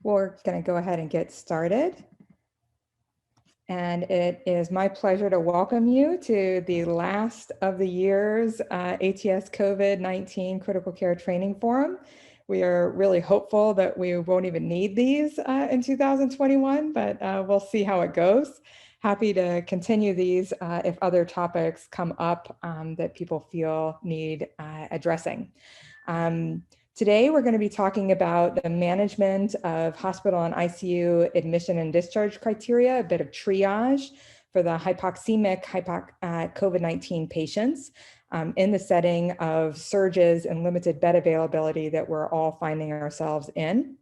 We're going to go ahead and get started. And it is my pleasure to welcome you to the last of the year's ATS COVID-19 Critical Care Training Forum. We are really hopeful that we won't even need these in 2021, but we'll see how it goes. Happy to continue these if other topics come up that people feel need addressing. Today, we're going to be talking about the management of hospital and ICU admission and discharge criteria, a bit of triage for the hypoxemic COVID-19 patients in the setting of surges and limited bed availability that we're all finding ourselves in.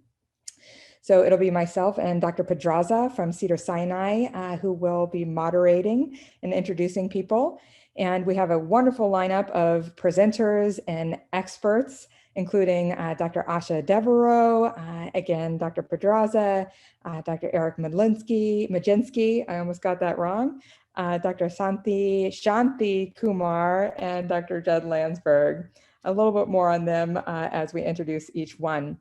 So it'll be myself and Dr. Pedraza from Cedar-Sinai who will be moderating and introducing people. And we have a wonderful lineup of presenters and experts, including Dr. Asha Devereaux, again, Dr. Pedraza, Dr. Eric Mlodzinski, I almost got that wrong, Dr. Santhi, Kumar, and Dr. Judd Landsberg. A little bit more on them as we introduce each one.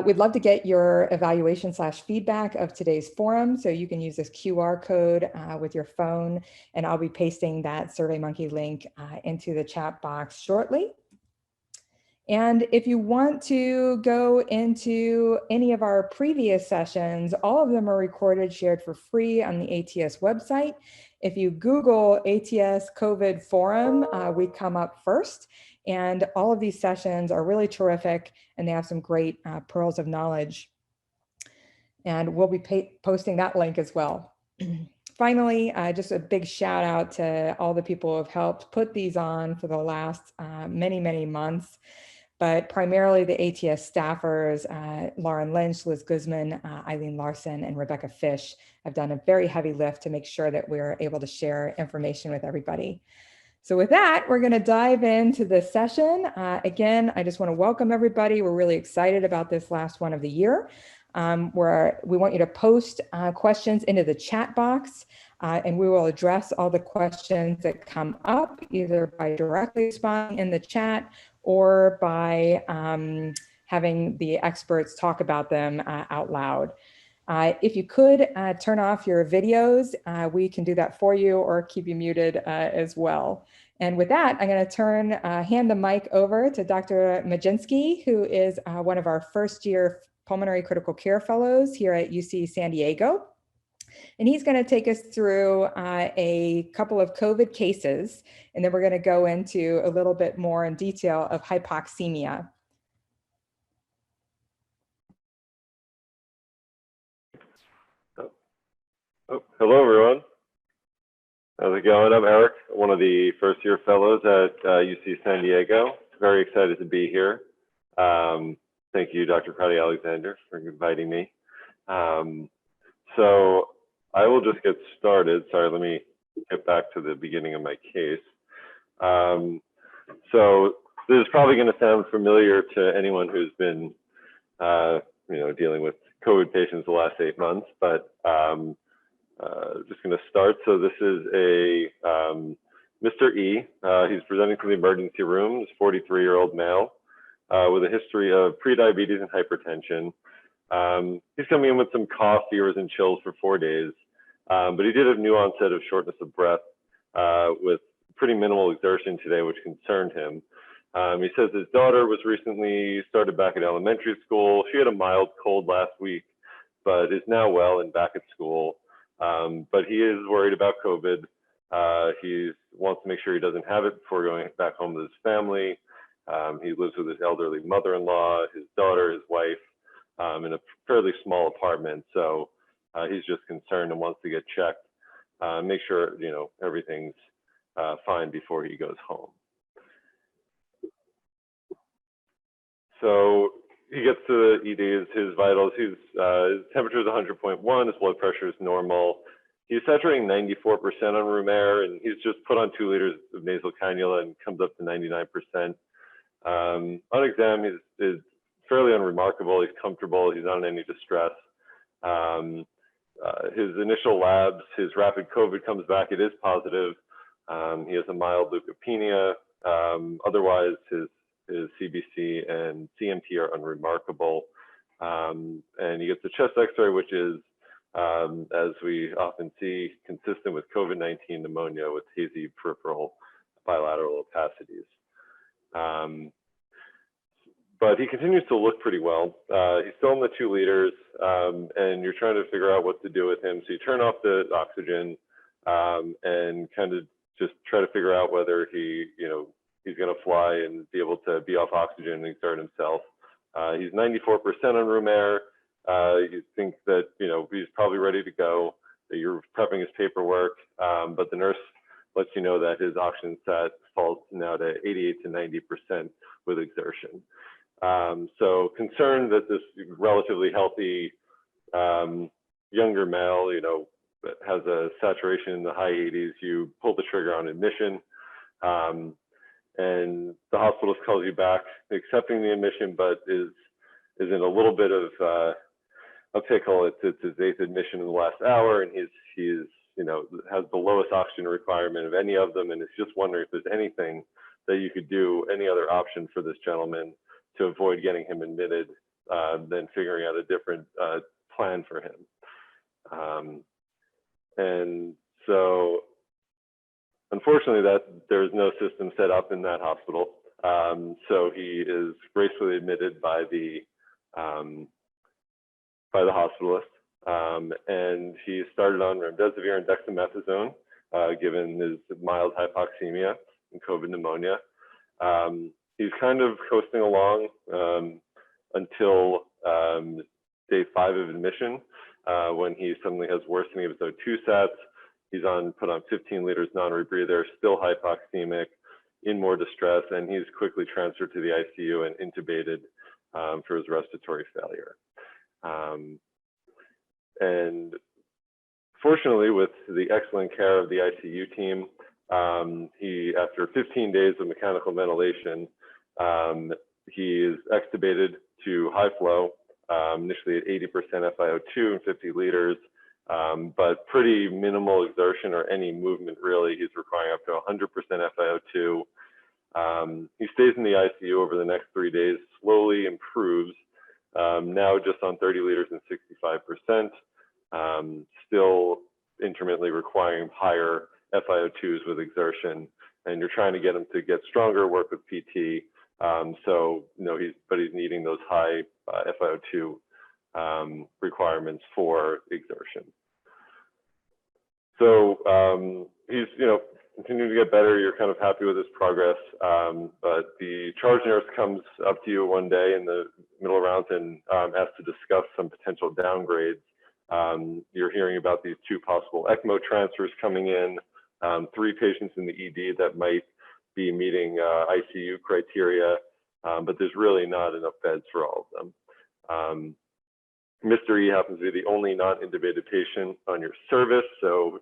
We'd love to get your evaluation/feedback of today's forum. So you can use this QR code with your phone, and I'll be pasting that SurveyMonkey link into the chat box shortly. And if you want to go into any of our previous sessions, all of them are recorded, shared for free on the ATS website. If you Google ATS COVID Forum, we come up first. And all of these sessions are really terrific, and they have some great pearls of knowledge. And we'll be posting that link as well. Finally, just a big shout out to all the people who have helped put these on for the last many, many months. But primarily the ATS staffers, Lauren Lynch, Liz Guzman, Eileen Larson, and Rebecca Fish have done a very heavy lift to make sure that we're able to share information with everybody. So with that, we're going to dive into this session. Again, I just want to welcome everybody. We're really excited about this last one of the year, where we want you to post questions into the chat box, and we will address all the questions that come up, either by directly responding in the chat or by having the experts talk about them out loud. If you could turn off your videos, we can do that for you or keep you muted as well. And with that, I'm going to hand the mic over to Dr. Mlodzinski, who is one of our first-year pulmonary critical care fellows here at UC San Diego. And he's going to take us through a couple of COVID cases, and then we're going to go into a little bit more in detail of hypoxemia. Hello, everyone. How's it going? I'm Eric, one of the first-year fellows at UC San Diego. Very excited to be here. Thank you, Dr. Crotty Alexander, for inviting me. So I will just get started. Sorry, let me get back to the beginning of my case. So this is probably going to sound familiar to anyone who's been, dealing with COVID patients the last 8 months, but just going to start. So this is a Mr. E. He's presenting from the emergency room. He's a 43-year-old male with a history of prediabetes and hypertension. He's coming in with some cough, fevers, and chills for 4 days, but he did have new onset of shortness of breath with pretty minimal exertion today, which concerned him. He says his daughter was recently started back at elementary school. She had a mild cold last week, but is now well and back at school. But he is worried about COVID. He wants to make sure he doesn't have it before going back home to his family. He lives with his elderly mother-in-law, his daughter, his wife, in a fairly small apartment. So he's just concerned and wants to get checked, make sure, everything's fine before he goes home. So he gets to the ED, his vitals, his temperature is 100.1, his blood pressure is normal. He's saturating 94% on room air, and he's just put on 2 liters of nasal cannula and comes up to 99%. On exam, he's fairly unremarkable. He's comfortable. He's not in any distress. His initial labs, his rapid COVID comes back. It is positive. He has a mild leukopenia. Otherwise, his CBC and CMT are unremarkable. And he gets a chest x-ray, which is, as we often see, consistent with COVID-19 pneumonia with hazy peripheral bilateral opacities. But he continues to look pretty well. He's still in the 2 liters, and you're trying to figure out what to do with him. So you turn off the oxygen and kind of just try to figure out whether he's going to fly and be able to be off oxygen and exert himself. He's 94% on room air. You think that he's probably ready to go. That you're prepping his paperwork, but the nurse lets you know that his oxygen sat falls now to 88 to 90% with exertion. So concerned that this relatively healthy younger male, has a saturation in the high 80s, you pull the trigger on admission, and the hospitalist calls you back, accepting the admission, but is in a little bit of a pickle. It's his 8th admission in the last hour, and he's has the lowest oxygen requirement of any of them, and is just wondering if there's anything that you could do, any other option for this gentleman to avoid getting him admitted, than figuring out a different plan for him. And so, unfortunately, there's no system set up in that hospital. So he is gracefully admitted by the hospitalist, and he started on remdesivir and dexamethasone, given his mild hypoxemia and COVID pneumonia. He's kind of coasting along until day 5 of admission, when he suddenly has worsening of his O2 sats. He's put on 15 liters non-rebreather, still hypoxemic, in more distress, and he's quickly transferred to the ICU and intubated for his respiratory failure. And fortunately, with the excellent care of the ICU team, he, after 15 days of mechanical ventilation, he is extubated to high flow, initially at 80% FiO2 and 50 liters, but pretty minimal exertion or any movement really. He's requiring up to 100% FiO2. He stays in the ICU over the next 3 days, slowly improves, now just on 30 liters and 65%, still intermittently requiring higher FiO2s with exertion, and you're trying to get him to get stronger, work with PT. He's needing those high FiO2 requirements for exertion. So he's continuing to get better. You're kind of happy with his progress, but the charge nurse comes up to you one day in the middle of rounds and asks to discuss some potential downgrades. You're hearing about these 2 possible ECMO transfers coming in, 3 patients in the ED that might be meeting ICU criteria, but there's really not enough beds for all of them. Mr. E happens to be the only non-intubated patient on your service, so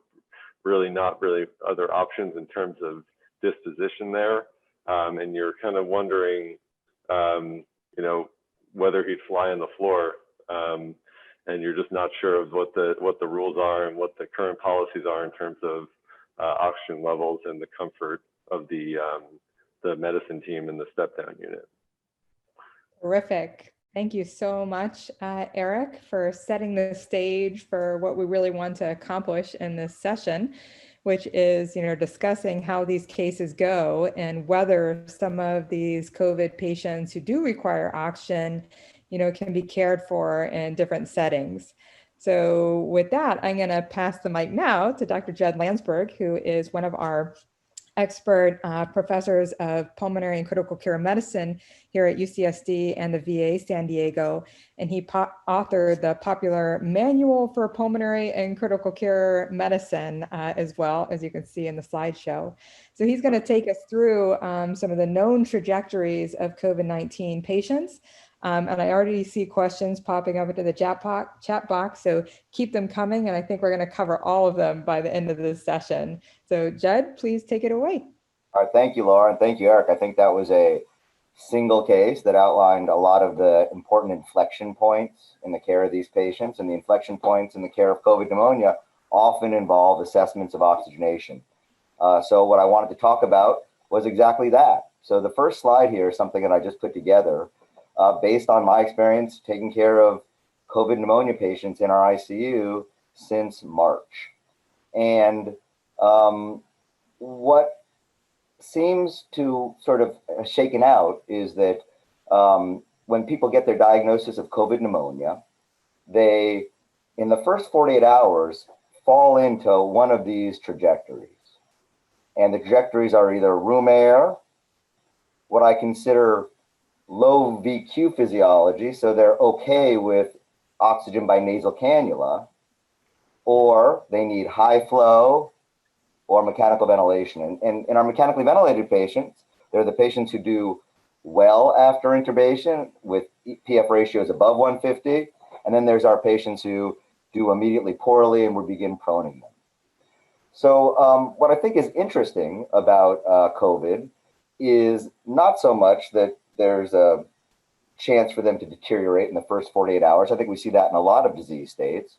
really not other options in terms of disposition there. And you're kind of wondering, whether he'd fly on the floor, and you're just not sure of what the rules are and what the current policies are in terms of oxygen levels and the comfort of the medicine team and the step-down unit. Terrific. Thank you so much, Eric, for setting the stage for what we really want to accomplish in this session, which is, discussing how these cases go and whether some of these COVID patients who do require oxygen, can be cared for in different settings. So with that, I'm going to pass the mic now to Dr. Judd Landsberg, who is one of our expert professors of pulmonary and critical care medicine here at UCSD and the VA San Diego. And he authored the popular Manual for Pulmonary and Critical Care Medicine, as well, as you can see in the slideshow. So he's going to take us through some of the known trajectories of COVID-19 patients. And I already see questions popping up into the chat box, so keep them coming. And I think we're going to cover all of them by the end of this session. So Judd, please take it away. All right, thank you, Laura, and thank you, Eric. I think that was a single case that outlined a lot of the important inflection points in the care of these patients, and the inflection points in the care of COVID pneumonia often involve assessments of oxygenation. So what I wanted to talk about was exactly that. So the first slide here is something that I just put together. based on my experience taking care of COVID pneumonia patients in our ICU since March. And what seems to sort of shaken out is that when people get their diagnosis of COVID pneumonia, they, in the first 48 hours, fall into one of these trajectories. And the trajectories are either room air, what I consider low VQ physiology, so they're okay with oxygen by nasal cannula, or they need high flow or mechanical ventilation. And in our mechanically ventilated patients, they're the patients who do well after intubation with PF ratios above 150. And then there's our patients who do immediately poorly and we begin proning them. So what I think is interesting about COVID is not so much that there's a chance for them to deteriorate in the first 48 hours. I think we see that in a lot of disease states,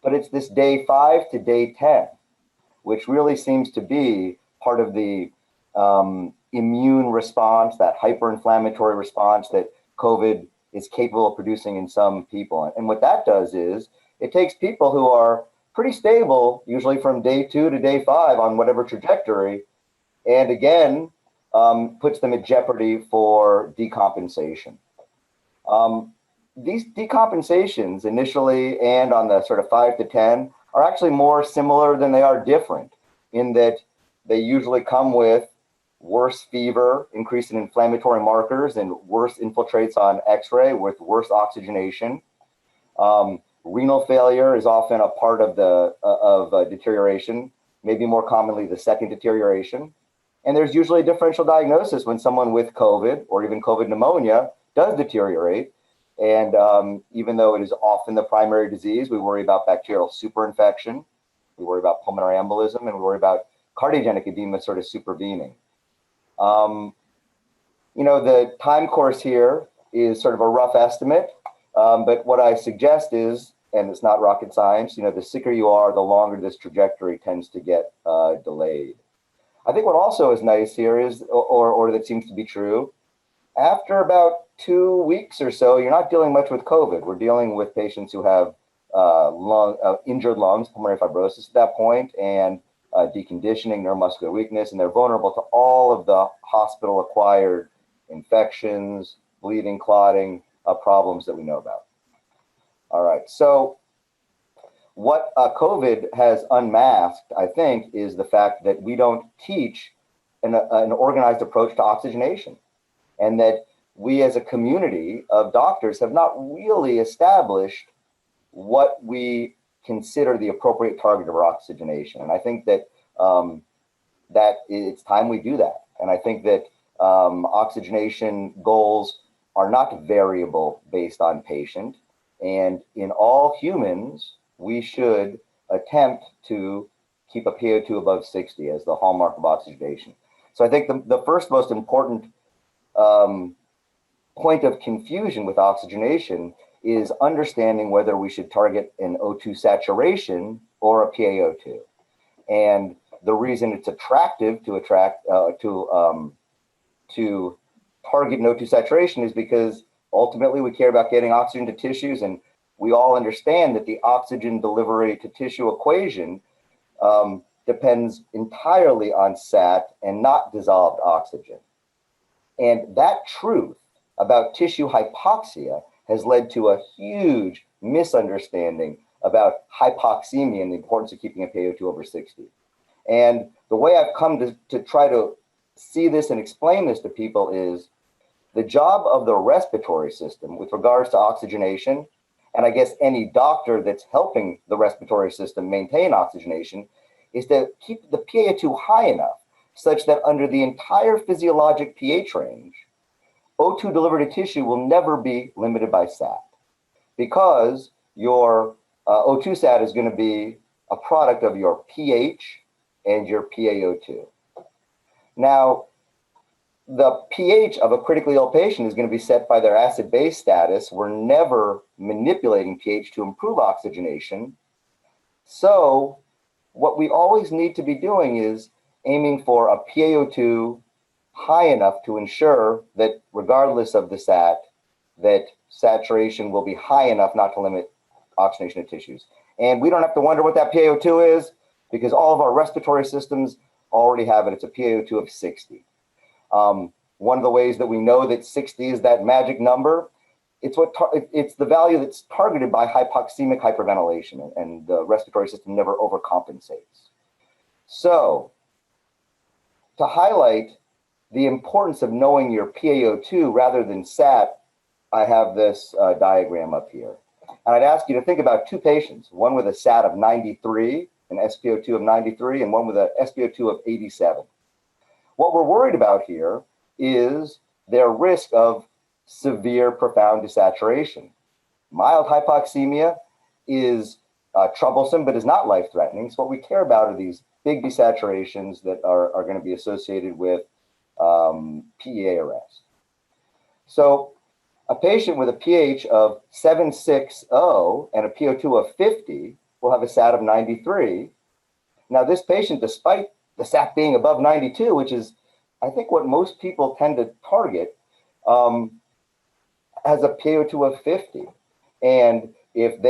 but it's this day 5 to day 10, which really seems to be part of the immune response, that hyperinflammatory response that COVID is capable of producing in some people. And what that does is it takes people who are pretty stable, usually from day 2 to day 5 on whatever trajectory, and again, puts them at jeopardy for decompensation. These decompensations initially and on the sort of 5 to 10 are actually more similar than they are different, in that they usually come with worse fever, increase in inflammatory markers, and worse infiltrates on X-ray with worse oxygenation. Renal failure is often a part of the deterioration, maybe more commonly the second deterioration. And there's usually a differential diagnosis when someone with COVID or even COVID pneumonia does deteriorate. And even though it is often the primary disease, we worry about bacterial superinfection, we worry about pulmonary embolism, and we worry about cardiogenic edema sort of supervening. You know, the time course here is sort of a rough estimate, but what I suggest is, and it's not rocket science, you know, the sicker you are, the longer this trajectory tends to get delayed. I think what also is nice here is, or that seems to be true, after about 2 weeks or so, you're not dealing much with COVID. We're dealing with patients who have injured lungs, pulmonary fibrosis at that point, and deconditioning, neuromuscular weakness, and they're vulnerable to all of the hospital-acquired infections, bleeding, clotting problems that we know about. All right, so what COVID has unmasked, I think, is the fact that we don't teach an organized approach to oxygenation, and that we as a community of doctors have not really established what we consider the appropriate target of our oxygenation. And I think that that it's time we do that. And I think that oxygenation goals are not variable based on patient. And in all humans, we should attempt to keep a PO2 above 60 as the hallmark of oxygenation. So I think the first most important point of confusion with oxygenation is understanding whether we should target an O2 saturation or a PaO2. And the reason it's attractive to target an O2 saturation is because ultimately we care about getting oxygen to tissues, and we all understand that the oxygen delivery to tissue equation depends entirely on SAT and not dissolved oxygen. And that truth about tissue hypoxia has led to a huge misunderstanding about hypoxemia and the importance of keeping a PaO2 over 60. And the way I've come to try to see this and explain this to people is the job of the respiratory system with regards to oxygenation, and I guess any doctor that's helping the respiratory system maintain oxygenation, is to keep the PaO2 high enough such that under the entire physiologic pH range, O2 delivered to tissue will never be limited by SAT, because your O2 SAT is going to be a product of your pH and your PaO2. Now, the pH of a critically ill patient is going to be set by their acid-base status. We're never manipulating pH to improve oxygenation. So what we always need to be doing is aiming for a PaO2 high enough to ensure that regardless of the SAT, that saturation will be high enough not to limit oxygenation of tissues. And we don't have to wonder what that PaO2 is, because all of our respiratory systems already have it. It's a PaO2 of 60. One of the ways that we know that 60 is that magic number, it's the value that's targeted by hypoxemic hyperventilation, and the respiratory system never overcompensates. So, to highlight the importance of knowing your PaO2 rather than SAT, I have this diagram up here. And I'd ask you to think about two patients, one with a SAT of 93, an SpO2 of 93, and one with a SpO2 of 87. What we're worried about here is their risk of severe profound desaturation. Mild hypoxemia is troublesome, but is not life-threatening. So what we care about are these big desaturations that are going to be associated with PEA arrest. So a patient with a pH of 760 and a PO2 of 50 will have a SAT of 93. Now this patient, despite the SAT being above 92, which is I think what most people tend to target, has a PO2 of 50. And if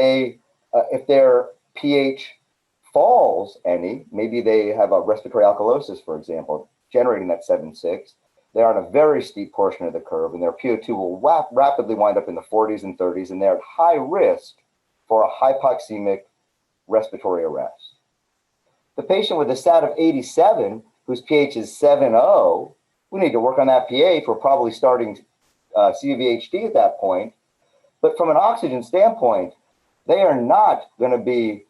their pH falls any, maybe they have a respiratory alkalosis, for example, generating that 7.6, they're on a very steep portion of the curve, and their PO2 will rapidly wind up in the 40s and 30s, and they're at high risk for a hypoxemic respiratory arrest. The patient with a SAT of 87, whose pH is 7.0, we need to work on that pH. We're probably starting CVHD at that point. But from an oxygen standpoint, they are not going to be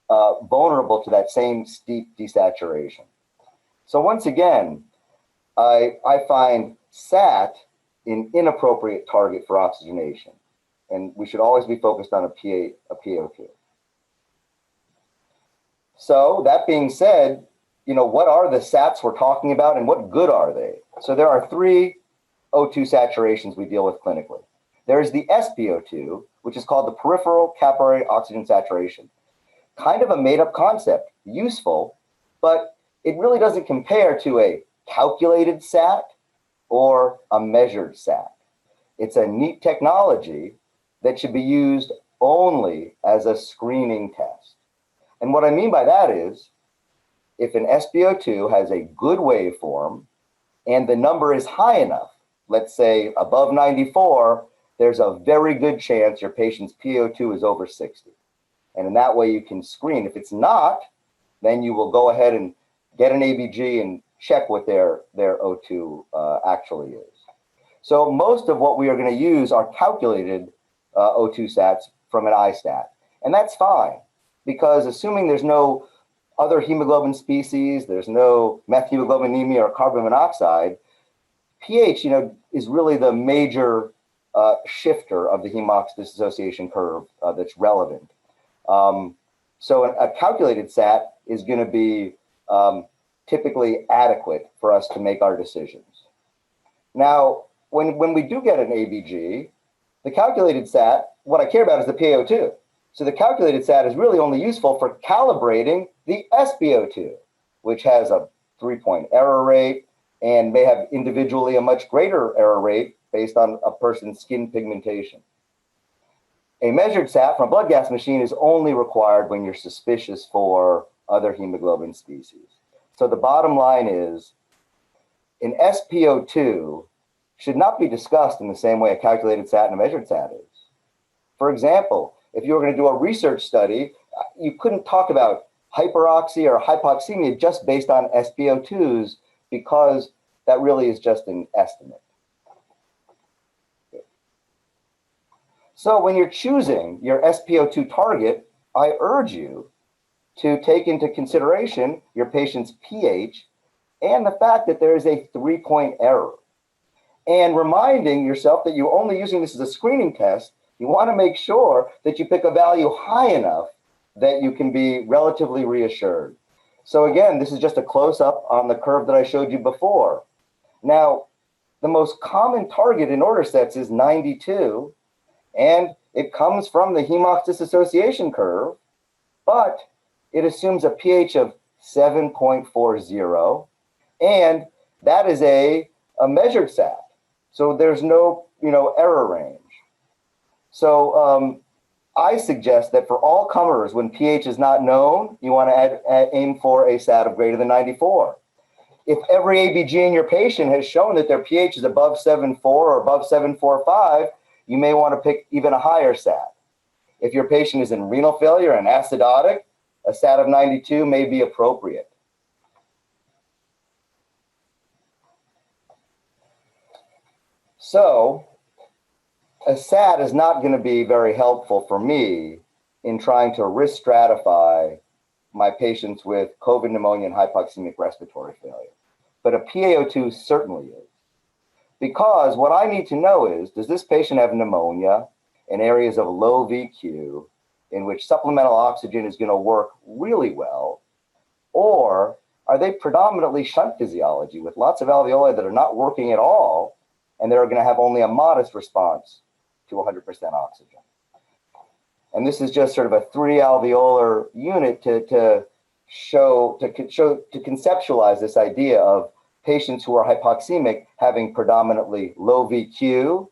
vulnerable to that same steep desaturation. So once again, I find SAT an inappropriate target for oxygenation. And we should always be focused on a PO2. So that being said, what are the SATs we're talking about and what good are they? So there are three O2 saturations we deal with clinically. There's the SpO2, which is called the peripheral capillary oxygen saturation. Kind of a made-up concept, useful, but it really doesn't compare to a calculated SAT or a measured SAT. It's a neat technology that should be used only as a screening test. And what I mean by that is, if an SpO2 has a good waveform and the number is high enough, let's say above 94, there's a very good chance your patient's PO2 is over 60. And in that way you can screen. If it's not, then you will go ahead and get an ABG and check what their O2 actually is. So most of what we are going to use are calculated O2 sats from an IStat. And that's fine, because assuming there's no other hemoglobin species, there's no methemoglobinemia or carbon monoxide, pH, is really the major shifter of the hemox dissociation curve that's relevant. So a calculated SAT is going to be typically adequate for us to make our decisions. Now, when we do get an ABG, the calculated SAT, what I care about is the PaO2. So the calculated SAT is really only useful for calibrating the SpO2, which has a 3-point error rate and may have individually a much greater error rate based on a person's skin pigmentation. A measured SAT from a blood gas machine is only required when you're suspicious for other hemoglobin species. So the bottom line is, an SpO2 should not be discussed in the same way a calculated SAT and a measured SAT is. For example, if you were going to do a research study, you couldn't talk about hyperoxia or hypoxemia just based on SpO2s, because that really is just an estimate. So when you're choosing your SpO2 target, I urge you to take into consideration your patient's pH and the fact that there is a 3-point error. And reminding yourself that you're only using this as a screening test, you want to make sure that you pick a value high enough that you can be relatively reassured. So again, this is just a close-up on the curve that I showed you before. Now, the most common target in order sets is 92, and it comes from the hemox dissociation curve, but it assumes a pH of 7.40, and that is a measured SAT. So there's no error range. So I suggest that for all comers, when pH is not known, you want to aim for a SAT of greater than 94. If every ABG in your patient has shown that their pH is above 7.4 or above 7.45, you may want to pick even a higher SAT. If your patient is in renal failure and acidotic, a SAT of 92 may be appropriate. So a SAT is not going to be very helpful for me in trying to risk stratify my patients with COVID pneumonia and hypoxemic respiratory failure. But a PaO2 certainly is. Because what I need to know is, does this patient have pneumonia in areas of low VQ in which supplemental oxygen is going to work really well? Or are they predominantly shunt physiology with lots of alveoli that are not working at all and they're going to have only a modest response to 100% oxygen? And this is just sort of a 3-alveolar unit to conceptualize this idea of patients who are hypoxemic having predominantly low VQ,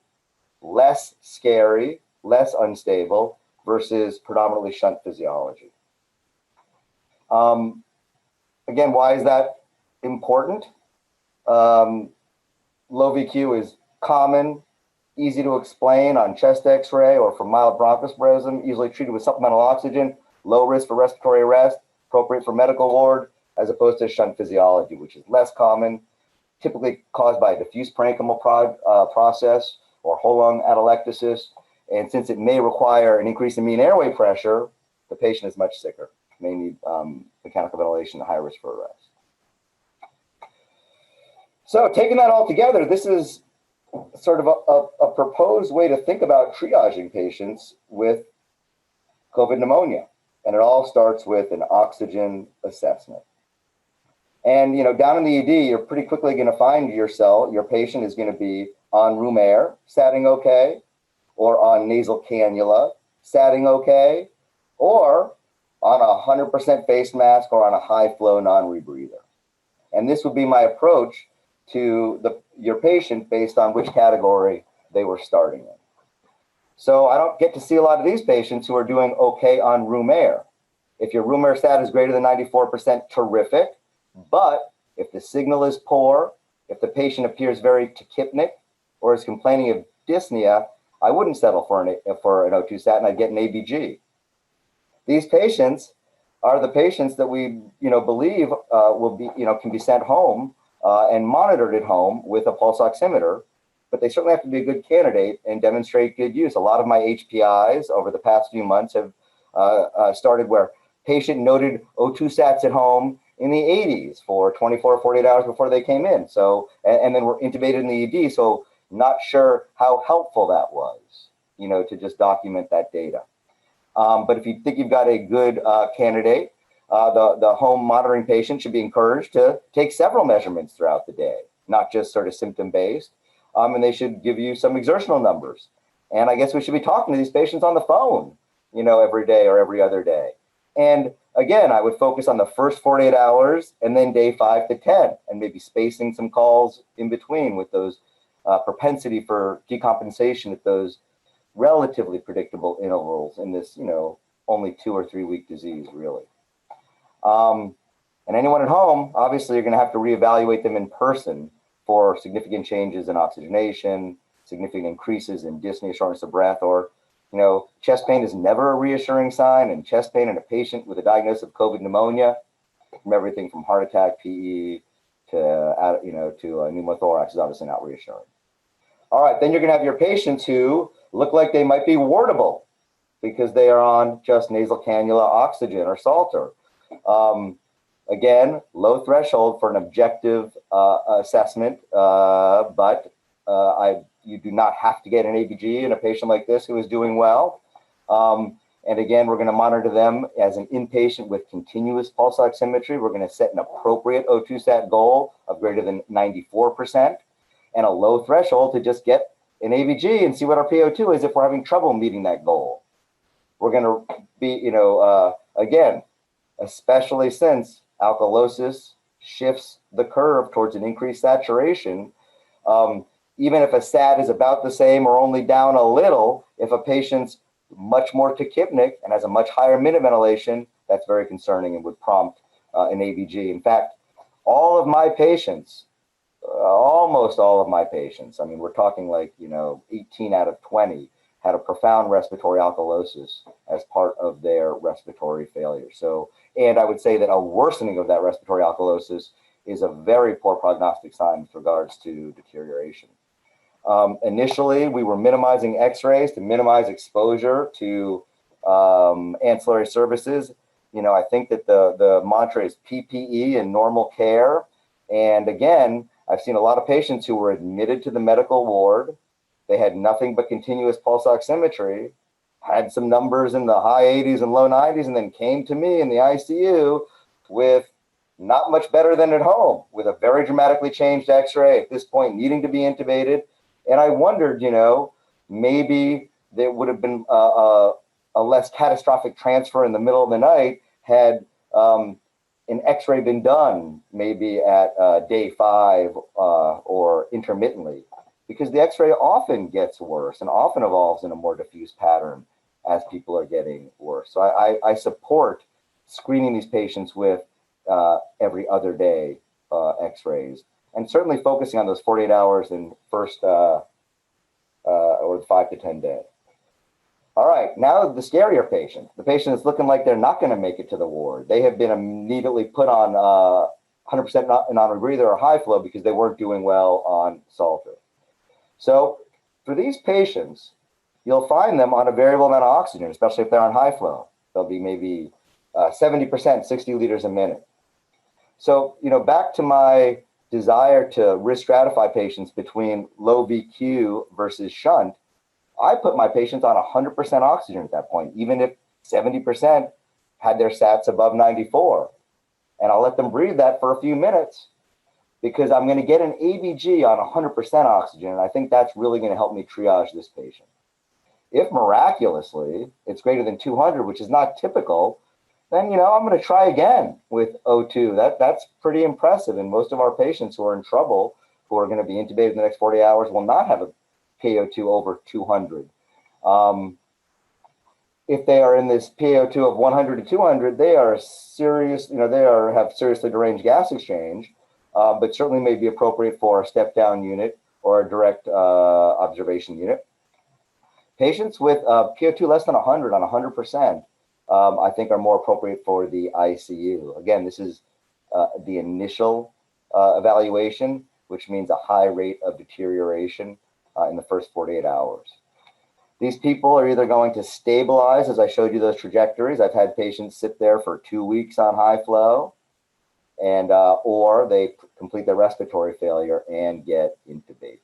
less scary, less unstable, versus predominantly shunt physiology. Again, why is that important? Low VQ is common, easy to explain on chest x-ray or for mild bronchospasm, easily treated with supplemental oxygen, low risk for respiratory arrest, appropriate for medical ward, as opposed to shunt physiology, which is less common, typically caused by a diffuse parenchymal process or whole lung atelectasis. And since it may require an increase in mean airway pressure, the patient is much sicker, may need mechanical ventilation and high risk for arrest. So taking that all together, this is sort of a proposed way to think about triaging patients with COVID pneumonia. And it all starts with an oxygen assessment. And down in the ED, you're pretty quickly going to find your patient is going to be on room air, satting okay, or on nasal cannula, satting okay, or on a 100% face mask or on a high flow non-rebreather. And this would be my approach to your patient based on which category they were starting in. So I don't get to see a lot of these patients who are doing okay on room air. If your room air stat is greater than 94%, terrific. But if the signal is poor, if the patient appears very tachypnic or is complaining of dyspnea, I wouldn't settle for an O2 sat and I'd get an ABG. These patients are the patients that we believe will be can be sent home and monitored at home with a pulse oximeter, but they certainly have to be a good candidate and demonstrate good use. A lot of my HPIs over the past few months have started where patient noted O2 sats at home in the 80s for 24 or 48 hours before they came in. So, and then were intubated in the ED. So not sure how helpful that was, to just document that data. But if you think you've got a good candidate, the home monitoring patient should be encouraged to take several measurements throughout the day, not just sort of symptom-based. And they should give you some exertional numbers. And I guess we should be talking to these patients on the phone, every day or every other day. And again, I would focus on the first 48 hours and then day 5 to 10, and maybe spacing some calls in between with those propensity for decompensation at those relatively predictable intervals in this, only 2 or 3 week disease, really. And anyone at home, obviously, you're going to have to reevaluate them in person for significant changes in oxygenation, significant increases in dyspnea, shortness of breath, or chest pain is never a reassuring sign, and chest pain in a patient with a diagnosis of COVID pneumonia, from everything from heart attack, PE, to a pneumothorax is obviously not reassuring. All right, then you're going to have your patients who look like they might be wardable because they are on just nasal cannula oxygen or Salter. Again, low threshold for an objective assessment, but you do not have to get an ABG in a patient like this who is doing well. And again, we're going to monitor them as an inpatient with continuous pulse oximetry. We're going to set an appropriate O2 sat goal of greater than 94% and a low threshold to just get an ABG and see what our PO2 is if we're having trouble meeting that goal. We're going to be, again, especially since alkalosis shifts the curve towards an increased saturation, even if a SAT is about the same or only down a little, if a patient's much more tachypnic and has a much higher minute ventilation, that's very concerning and would prompt an ABG. In fact, all of my patients, almost all of my patients, I mean, we're talking like, 18 out of 20 had a profound respiratory alkalosis as part of their respiratory failure. So, and I would say that a worsening of that respiratory alkalosis is a very poor prognostic sign with regards to deterioration. Initially, we were minimizing x-rays to minimize exposure to ancillary services. I think that the mantra is PPE and normal care. And again, I've seen a lot of patients who were admitted to the medical ward. They had nothing but continuous pulse oximetry, had some numbers in the high 80s and low 90s, and then came to me in the ICU with not much better than at home, with a very dramatically changed x-ray, at this point needing to be intubated. And I wondered, maybe there would have been a less catastrophic transfer in the middle of the night had an x-ray been done maybe at day 5 or intermittently, because the x-ray often gets worse and often evolves in a more diffuse pattern as people are getting worse. So I support screening these patients with every other day x-rays, and certainly focusing on those 48 hours in first or 5 to 10 day. All right, now the scarier patient, the patient is looking like they're not going to make it to the ward. They have been immediately put on 100% non-rebreather or high flow because they weren't doing well on Salter. So for these patients, you'll find them on a variable amount of oxygen, especially if they're on high flow. They'll be maybe 70%, 60 liters a minute. So, back to my desire to risk stratify patients between low VQ versus shunt, I put my patients on 100% oxygen at that point, even if 70% had their SATs above 94. And I'll let them breathe that for a few minutes because I'm going to get an ABG on 100% oxygen. And I think that's really going to help me triage this patient. If miraculously it's greater than 200, which is not typical, then, I'm going to try again with O2. That's pretty impressive. And most of our patients who are in trouble, who are going to be intubated in the next 40 hours, will not have a PaO2 over 200. If they are in this PaO2 of 100 to 200, they are serious, have seriously deranged gas exchange, but certainly may be appropriate for a step down unit or a direct observation unit. Patients with PaO2 less than 100 on 100%, I think are more appropriate for the ICU. Again, this is the initial evaluation, which means a high rate of deterioration in the first 48 hours. These people are either going to stabilize, as I showed you those trajectories. I've had patients sit there for 2 weeks on high flow, and or they complete their respiratory failure and get intubated.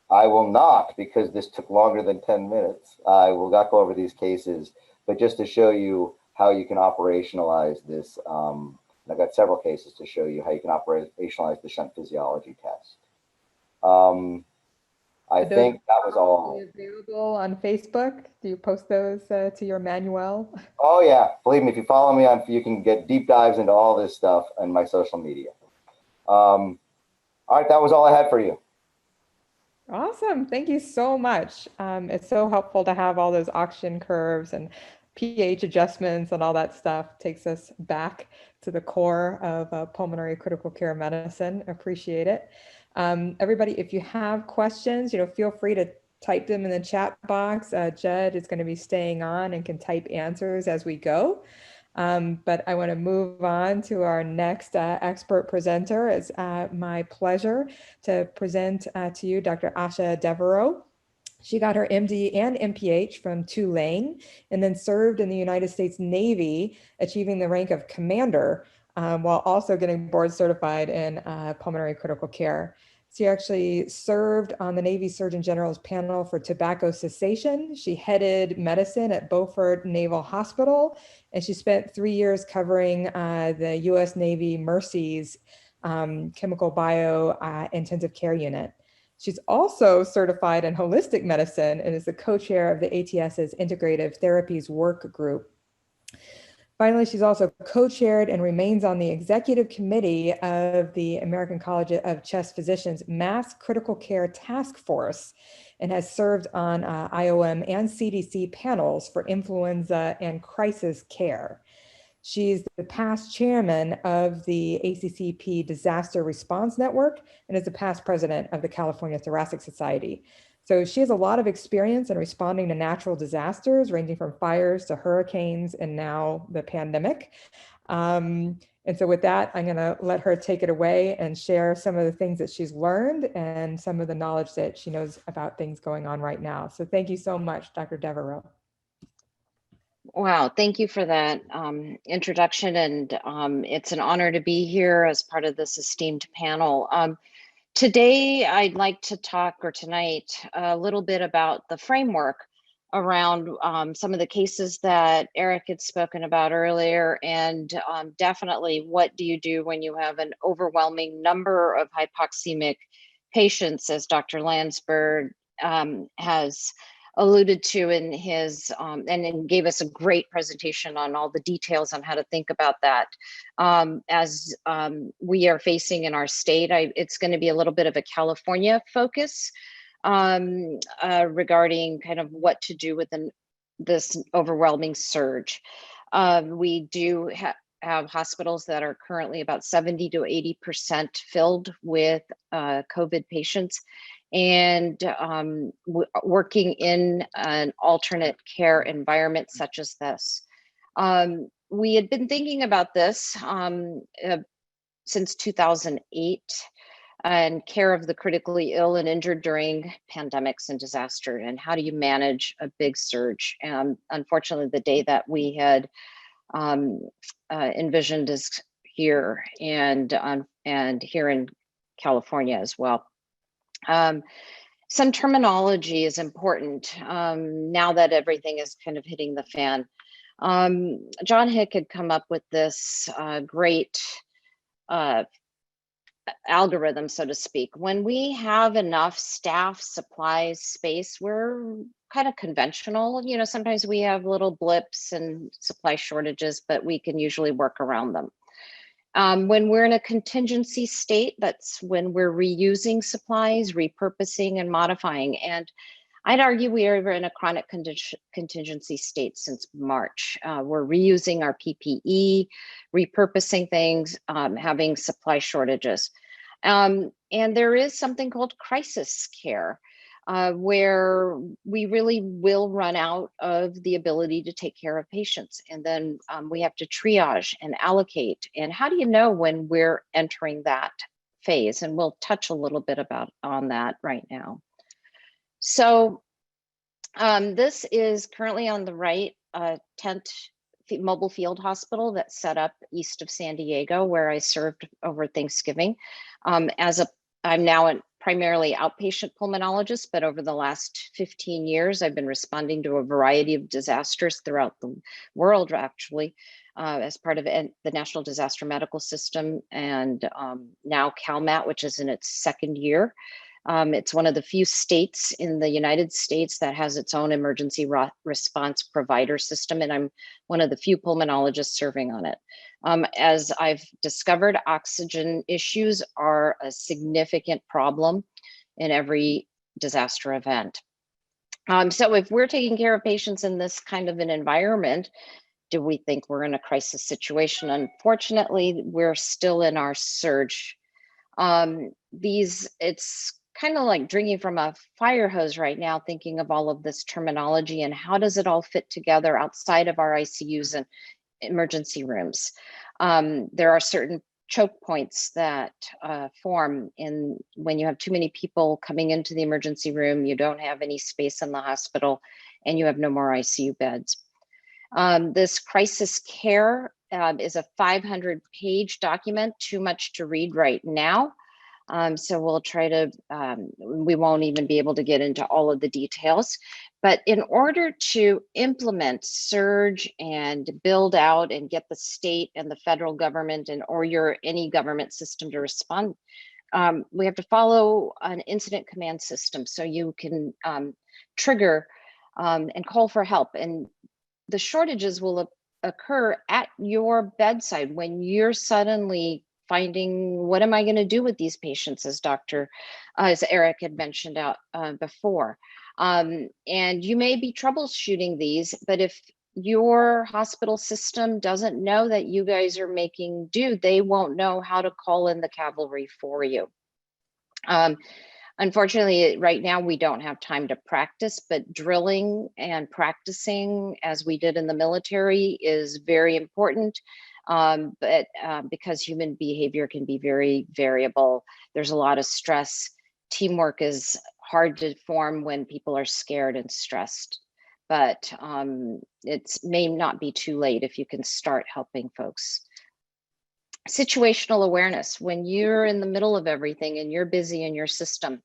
I will not, because this took longer than 10 minutes, I will not go over these cases, but just to show you how you can operationalize this. I've got several cases to show you how you can operationalize the shunt physiology test. I think that was all. Are they available on Facebook? Do you post those to your manual? Oh yeah, believe me, if you follow me you can get deep dives into all this stuff on my social media. All right, that was all I had for you. Awesome. Thank you so much. It's so helpful to have all those oxygen curves and pH adjustments and all that stuff. Takes us back to the core of pulmonary critical care medicine. Appreciate it. Everybody, if you have questions, feel free to type them in the chat box. Judd is going to be staying on and can type answers as we go. But I want to move on to our next expert presenter. It's my pleasure to present to you Dr. Asha Devereaux. She got her MD and MPH from Tulane and then served in the United States Navy, achieving the rank of commander while also getting board certified in pulmonary critical care. She actually served on the Navy Surgeon General's panel for tobacco cessation. She headed medicine at Beaufort Naval Hospital, and she spent 3 years covering the U.S. Navy Mercy's chemical bio intensive care unit. She's also certified in holistic medicine and is the co-chair of the ATS's Integrative Therapies Work Group. Finally, she's also co-chaired and remains on the executive committee of the American College of Chest Physicians Mass Critical Care Task Force and has served on IOM and CDC panels for influenza and crisis care. She's the past chairman of the ACCP Disaster Response Network and is the past president of the California Thoracic Society. So she has a lot of experience in responding to natural disasters, ranging from fires to hurricanes and now the pandemic. And so with that, I'm going to let her take it away and share some of the things that she's learned and some of the knowledge that she knows about things going on right now. So thank you so much, Dr. Devereaux. Wow, thank you for that introduction. And it's an honor to be here as part of this esteemed panel. Today, I'd like to talk, or tonight, a little bit about the framework around some of the cases that Eric had spoken about earlier, and definitely what do you do when you have an overwhelming number of hypoxemic patients, as Dr. Landsberg has alluded to in his, and then gave us a great presentation on all the details on how to think about that. As we are facing in our state, it's going to be a little bit of a California focus regarding kind of what to do with this overwhelming surge. We do have hospitals that are currently about 70 to 80% filled with COVID patients, and working in an alternate care environment such as this. We had been thinking about this since 2008, and care of the critically ill and injured during pandemics and disaster, and how do you manage a big surge? And unfortunately, the day that we had envisioned is here, and here in California as well. Some terminology is important now that everything is kind of hitting the fan. John Hick had come up with this great algorithm, so to speak. When we have enough staff, supplies, space, we're kind of conventional. You know, sometimes we have little blips and supply shortages, but we can usually work around them. When we're in a contingency state, that's when we're reusing supplies, repurposing and modifying. And I'd argue we are in a chronic contingency state since March. We're reusing our PPE, repurposing things, having supply shortages. And there is something called crisis care, where we really will run out of the ability to take care of patients. And then we have to triage and allocate. And how do you know when we're entering that phase? And we'll touch a little bit on that right now. So this is currently on the right, tent mobile field hospital that's set up east of San Diego, where I served over Thanksgiving. I'm now a primarily outpatient pulmonologist, but over the last 15 years, I've been responding to a variety of disasters throughout the world, actually, as part of the National Disaster Medical System, and now CalMat, which is in its second year. It's one of the few states in the United States that has its own emergency response provider system, and I'm one of the few pulmonologists serving on it. As I've discovered, oxygen issues are a significant problem in every disaster event. So if we're taking care of patients in this kind of an environment, do we think we're in a crisis situation? Unfortunately, we're still in our surge. It's kind of like drinking from a fire hose right now, thinking of all of this terminology and how does it all fit together outside of our ICUs and emergency rooms. There are certain choke points that form when you have too many people coming into the emergency room, you don't have any space in the hospital, and you have no more ICU beds. This crisis care is a 500-page document, too much to read right now. So we'll try to, we won't even be able to get into all of the details, but in order to implement surge and build out and get the state and the federal government or any government system to respond, we have to follow an incident command system so you can trigger and call for help. And the shortages will occur at your bedside when you're suddenly finding, what am I going to do with these patients, as Eric had mentioned out before. And you may be troubleshooting these, but if your hospital system doesn't know that you guys are making do, they won't know how to call in the cavalry for you. Unfortunately, right now we don't have time to practice, but drilling and practicing as we did in the military is very important. Because human behavior can be very variable, there's a lot of stress. Teamwork is hard to form when people are scared and stressed, but it may not be too late if you can start helping folks. Situational awareness, when you're in the middle of everything and you're busy in your system,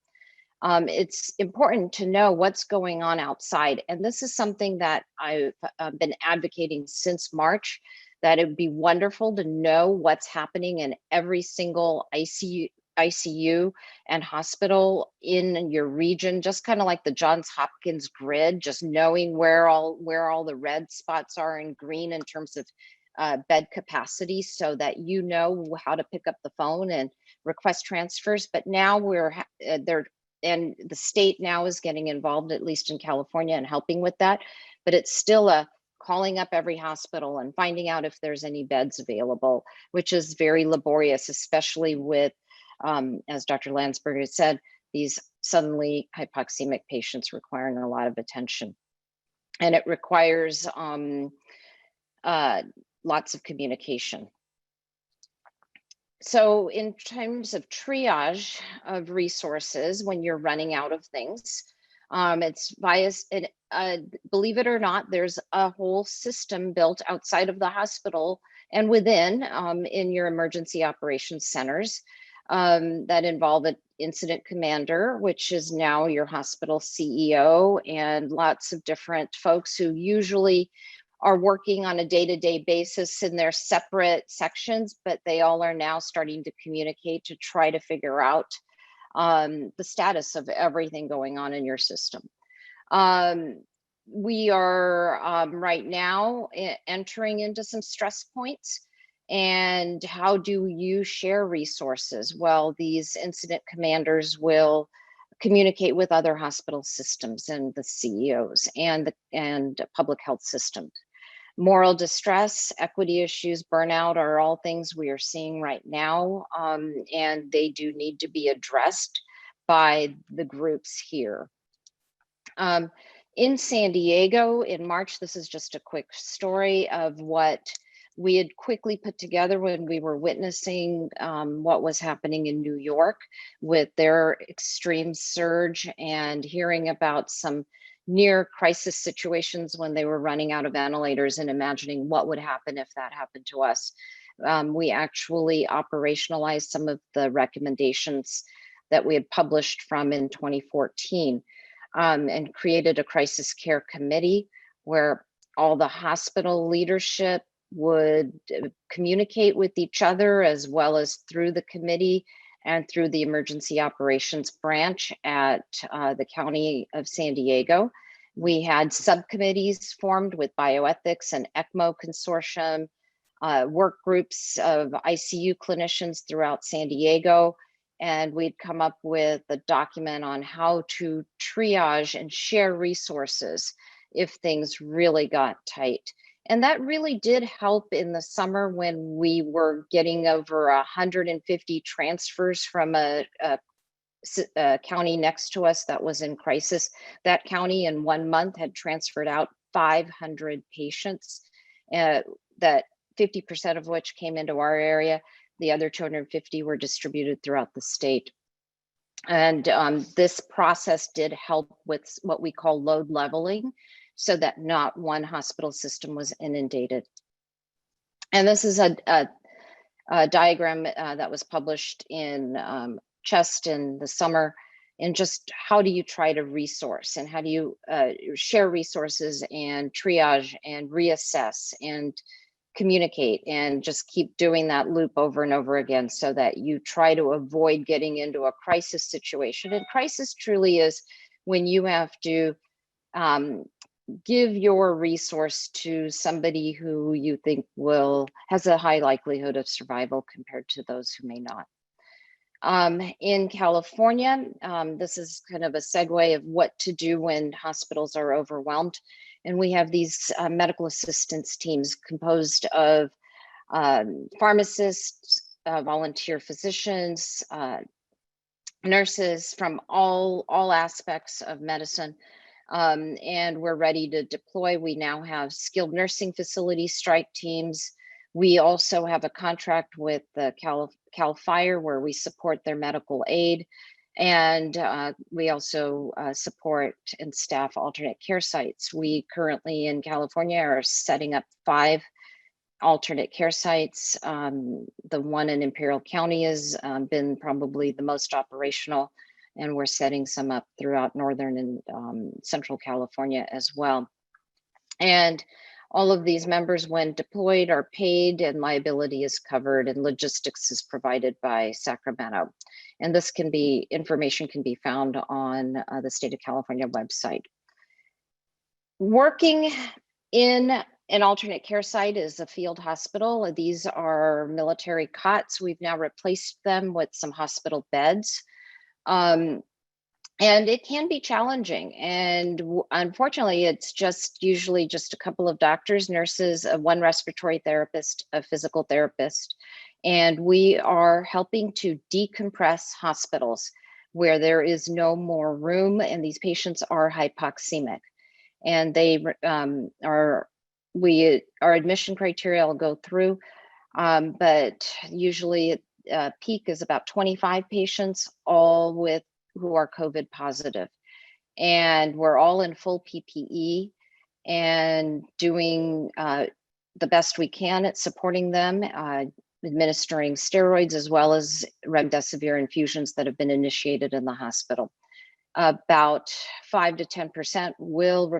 it's important to know what's going on outside. And this is something that I've been advocating since March, that it would be wonderful to know what's happening in every single ICU and hospital in your region, just kind of like the Johns Hopkins grid, just knowing where all the red spots are and green in terms of bed capacity, so that you know how to pick up the phone and request transfers. But now and the state now is getting involved, at least in California, and helping with that. But it's still a calling up every hospital and finding out if there's any beds available, which is very laborious, especially with, as Dr. Landsberg has said, these suddenly hypoxemic patients requiring a lot of attention. And it requires lots of communication. So in terms of triage of resources, when you're running out of things, it's biased. Believe it or not, there's a whole system built outside of the hospital and within in your emergency operations centers that involve an incident commander, which is now your hospital CEO, and lots of different folks who usually are working on a day-to-day basis in their separate sections, but they all are now starting to communicate to try to figure out the status of everything going on in your system. We are right now entering into some stress points. And how do you share resources? Well, these incident commanders will communicate with other hospital systems and the CEOs and public health systems. Moral distress, equity issues, burnout are all things we are seeing right now, and they do need to be addressed by the groups here. In San Diego in March, this is just a quick story of what we had quickly put together when we were witnessing what was happening in New York with their extreme surge, and hearing about some near crisis situations when they were running out of ventilators, and imagining what would happen if that happened to us. We actually operationalized some of the recommendations that we had published from in 2014 and created a crisis care committee where all the hospital leadership would communicate with each other, as well as through the committee and through the emergency operations branch at the County of San Diego. We had subcommittees formed with bioethics and ECMO consortium, work groups of ICU clinicians throughout San Diego, and we'd come up with a document on how to triage and share resources if things really got tight. And that really did help in the summer when we were getting over 150 transfers from a county next to us that was in crisis. That county in 1 month had transferred out 500 patients, that 50% of which came into our area. The other 250 were distributed throughout the state. And this process did help with what we call load leveling, so that not one hospital system was inundated. And this is a diagram that was published in CHEST in the summer, and just how do you try to resource, and how do you share resources and triage and reassess and communicate, and just keep doing that loop over and over again, so that you try to avoid getting into a crisis situation. And crisis truly is when you have to give your resource to somebody who you think has a high likelihood of survival compared to those who may not. In California, this is kind of a segue of what to do when hospitals are overwhelmed. And we have these medical assistance teams composed of pharmacists, volunteer physicians, nurses from all aspects of medicine. And we're ready to deploy. We now have skilled nursing facility strike teams. We also have a contract with the Cal Fire where we support their medical aid. And we also support and staff alternate care sites. We currently in California are setting up 5 alternate care sites. The one in Imperial County has been probably the most operational, and we're setting some up throughout Northern and Central California as well. And all of these members, when deployed, are paid and liability is covered and logistics is provided by Sacramento. And this information can be found on the State of California website. Working in an alternate care site is a field hospital. These are military cots. We've now replaced them with some hospital beds. And it can be challenging. And unfortunately, it's usually just a couple of doctors, nurses, 1 respiratory therapist, a physical therapist. And we are helping to decompress hospitals where there is no more room and these patients are hypoxemic. And they our admission criteria I'll go through, but usually peak is about 25 patients, all who are COVID positive. And we're all in full PPE and doing the best we can at supporting them, administering steroids as well as remdesivir infusions that have been initiated in the hospital. About 5 to 10% will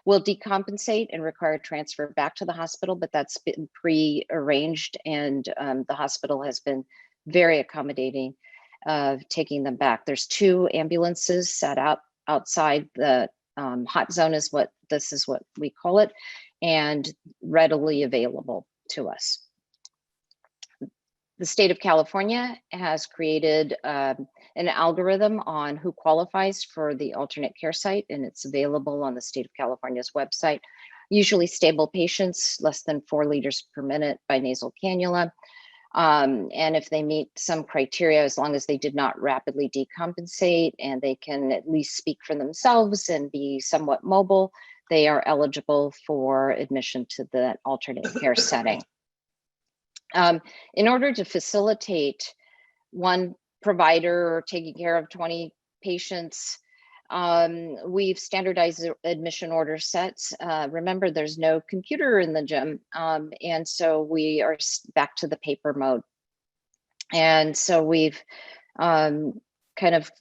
decompensate and require transfer back to the hospital, but that's been pre-arranged, and the hospital has been very accommodating of taking them back. There's 2 ambulances set outside the hot zone is what we call it, and readily available to us. The state of California has created an algorithm on who qualifies for the alternate care site, and it's available on the state of California's website. Usually stable patients, less than 4 liters per minute by nasal cannula. And if they meet some criteria, as long as they did not rapidly decompensate and they can at least speak for themselves and be somewhat mobile, they are eligible for admission to the alternate care setting. In order to facilitate one provider taking care of 20 patients, we've standardized admission order sets. Remember, there's no computer in the gym, and so we are back to the paper mode. And so we've kind of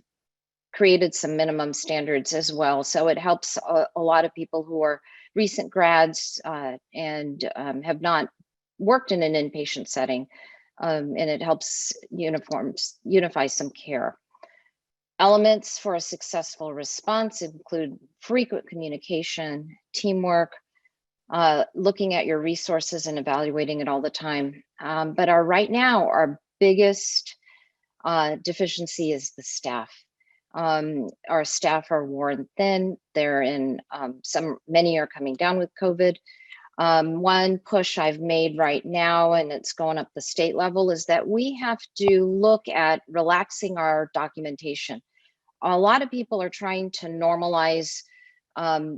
created some minimum standards as well. So it helps a lot of people who are recent grads and have not worked in an inpatient setting, and it helps unify some care. Elements for a successful response include frequent communication, teamwork, looking at your resources and evaluating it all the time. But right now, our biggest deficiency is the staff. Our staff are worn thin. They're in many are coming down with COVID. One push I've made right now, and it's going up the state level, is that we have to look at relaxing our documentation. A lot of people are trying to normalize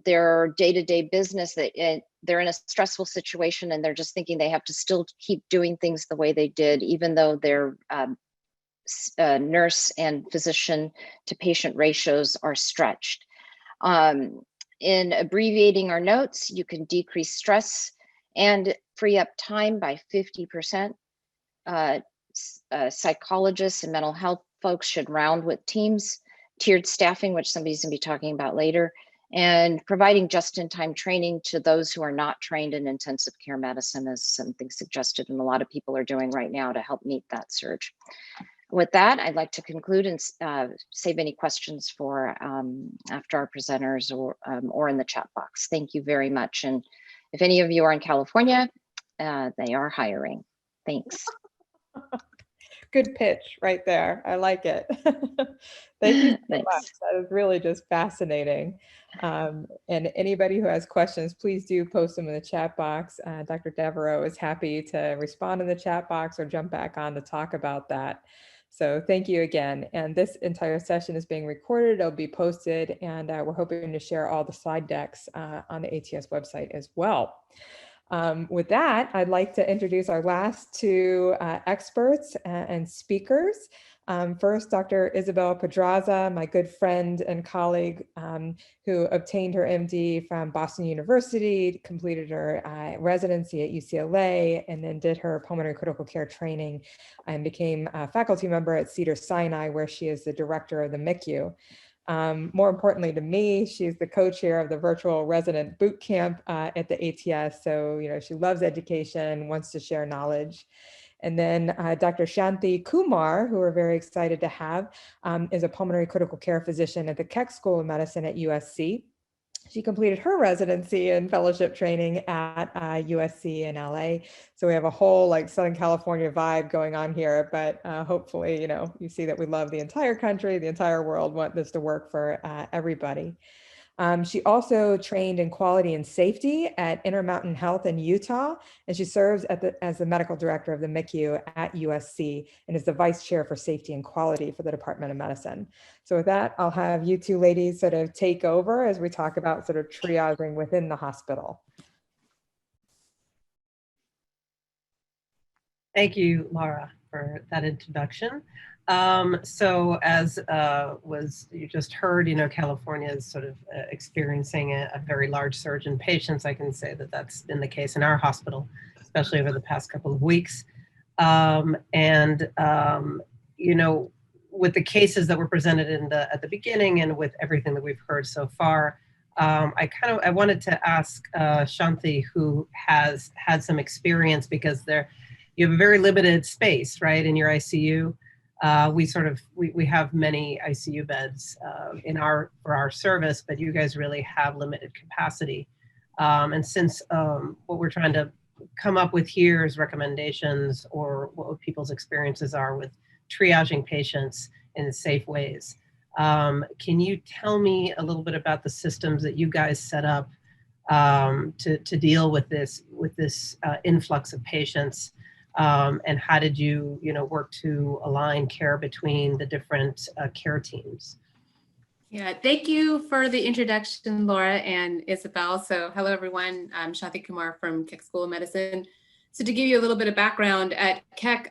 their day-to-day business. They're in a stressful situation and they're just thinking they have to still keep doing things the way they did, even though their nurse and physician to patient ratios are stretched. In abbreviating our notes, you can decrease stress and free up time by 50%. Psychologists and mental health folks should round with teams, tiered staffing, which somebody's gonna be talking about later, and providing just-in-time training to those who are not trained in intensive care medicine is something suggested and a lot of people are doing right now to help meet that surge. With that, I'd like to conclude and save any questions for after our presenters or in the chat box. Thank you very much. And if any of you are in California, they are hiring. Thanks. Good pitch right there. I like it. Thank you so Thanks. much. That is really just fascinating. And anybody who has questions, please do post them in the chat box. Dr. Devereaux is happy to respond in the chat box or jump back on to talk about that. So thank you again. And this entire session is being recorded. It'll be posted, and we're hoping to share all the slide decks on the ATS website as well. With that, I'd like to introduce our last two experts and speakers. First, Dr. Isabelle Pedraza, my good friend and colleague who obtained her MD from Boston University, completed her residency at UCLA, and then did her pulmonary critical care training and became a faculty member at Cedar-Sinai, where she is the director of the MICU. More importantly to me, she's the co-chair of the virtual resident boot camp at the ATS. So, you know, she loves education, wants to share knowledge. And then Dr. Santhi Kumar, who we're very excited to have, is a pulmonary critical care physician at the Keck School of Medicine at USC. She completed her residency and fellowship training at USC in LA. So we have a whole like Southern California vibe going on here, but hopefully, you know, you see that we love the entire country, the entire world, want this to work for everybody. She also trained in quality and safety at Intermountain Health in Utah, and she serves as the medical director of the MICU at USC and is the vice chair for safety and quality for the Department of Medicine. So with that, I'll have you two ladies sort of take over as we talk about sort of triaging within the hospital. Thank you, Laura, for that introduction. So as you just heard, you know, California is sort of experiencing a very large surge in patients. I can say that that's been the case in our hospital, especially over the past couple of weeks. You know, with the cases that were presented at the beginning and with everything that we've heard so far, I wanted to ask Santhi, who has had some experience, because you have a very limited space, right, in your ICU. We have many ICU beds for our service, but you guys really have limited capacity. And since what we're trying to come up with here is recommendations or what people's experiences are with triaging patients in safe ways. Can you tell me a little bit about the systems that you guys set up to deal with this influx of patients? And how did you work to align care between the different care teams? Yeah, thank you for the introduction, Laura and Isabel. So hello, everyone. I'm Santhi Kumar from Keck School of Medicine. So to give you a little bit of background, at Keck,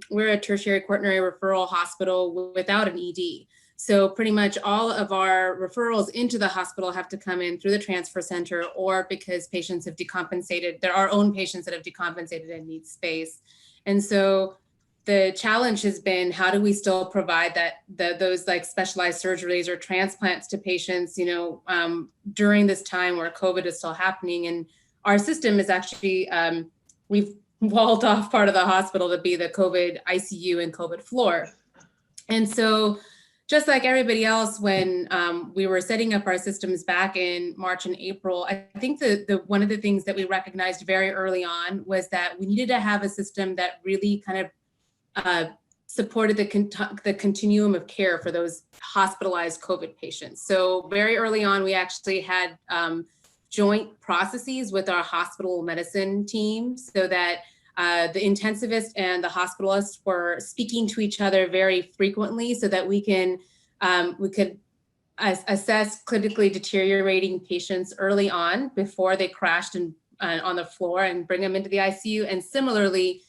we're a tertiary quaternary referral hospital without an ED. So pretty much all of our referrals into the hospital have to come in through the transfer center, or because patients have decompensated. There are our own patients that have decompensated and need space. And so the challenge has been, how do we still provide those like specialized surgeries or transplants to patients, during this time where COVID is still happening. And our system is actually, we've walled off part of the hospital to be the COVID ICU and COVID floor. And so just like everybody else, when we were setting up our systems back in March and April, I think one of the things that we recognized very early on was that we needed to have a system that really kind of supported the continuum of care for those hospitalized COVID patients. So very early on, we actually had joint processes with our hospital medicine team, so that the intensivist and the hospitalist were speaking to each other very frequently, so that we could assess clinically deteriorating patients early on before they crashed on the floor, and bring them into the ICU, and similarly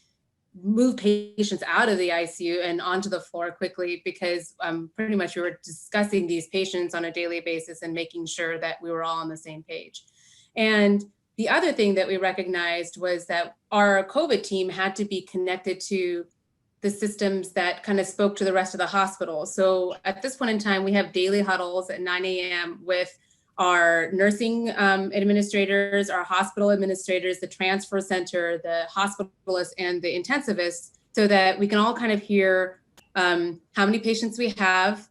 move patients out of the ICU and onto the floor quickly, because pretty much we were discussing these patients on a daily basis and making sure that we were all on the same page. And the other thing that we recognized was that our COVID team had to be connected to the systems that kind of spoke to the rest of the hospital. So at this point in time, we have daily huddles at 9 a.m. with our nursing administrators, our hospital administrators, the transfer center, the hospitalists, and the intensivists, so that we can all kind of hear how many patients we have,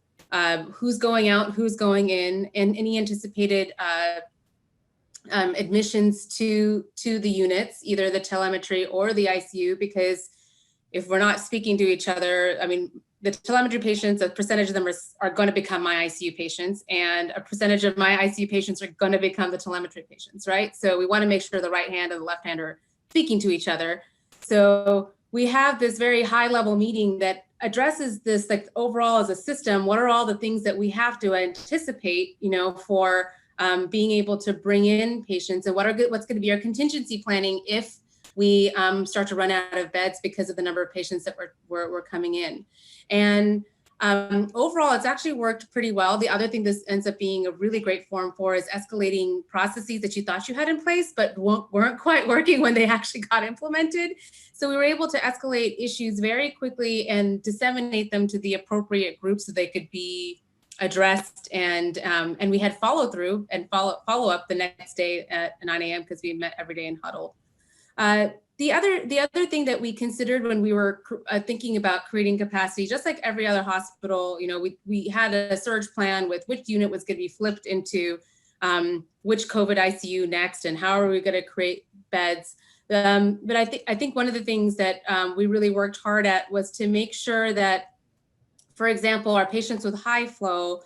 who's going out, who's going in, and any anticipated admissions to the units, either the telemetry or the ICU, because if we're not speaking to each other, I mean, the telemetry patients, a percentage of them are going to become my ICU patients, and a percentage of my ICU patients are going to become the telemetry patients, right? So we want to make sure the right hand and the left hand are speaking to each other. So we have this very high level meeting that addresses this, like overall as a system, what are all the things that we have to anticipate, you know, for being able to bring in patients, and what's going to be our contingency planning if we start to run out of beds because of the number of patients that we're coming in. And overall, it's actually worked pretty well. The other thing this ends up being a really great forum for is escalating processes that you thought you had in place, but weren't quite working when they actually got implemented. So we were able to escalate issues very quickly and disseminate them to the appropriate groups so they could be addressed. And we had follow through and follow up the next day at 9 a.m. because we met every day in huddle. The other thing that we considered when we were thinking about creating capacity, just like every other hospital, you know, we had a surge plan with which unit was going to be flipped into which COVID ICU next, and how are we going to create beds. But I think one of the things that we really worked hard at was to make sure that, for example, our patients with high flow,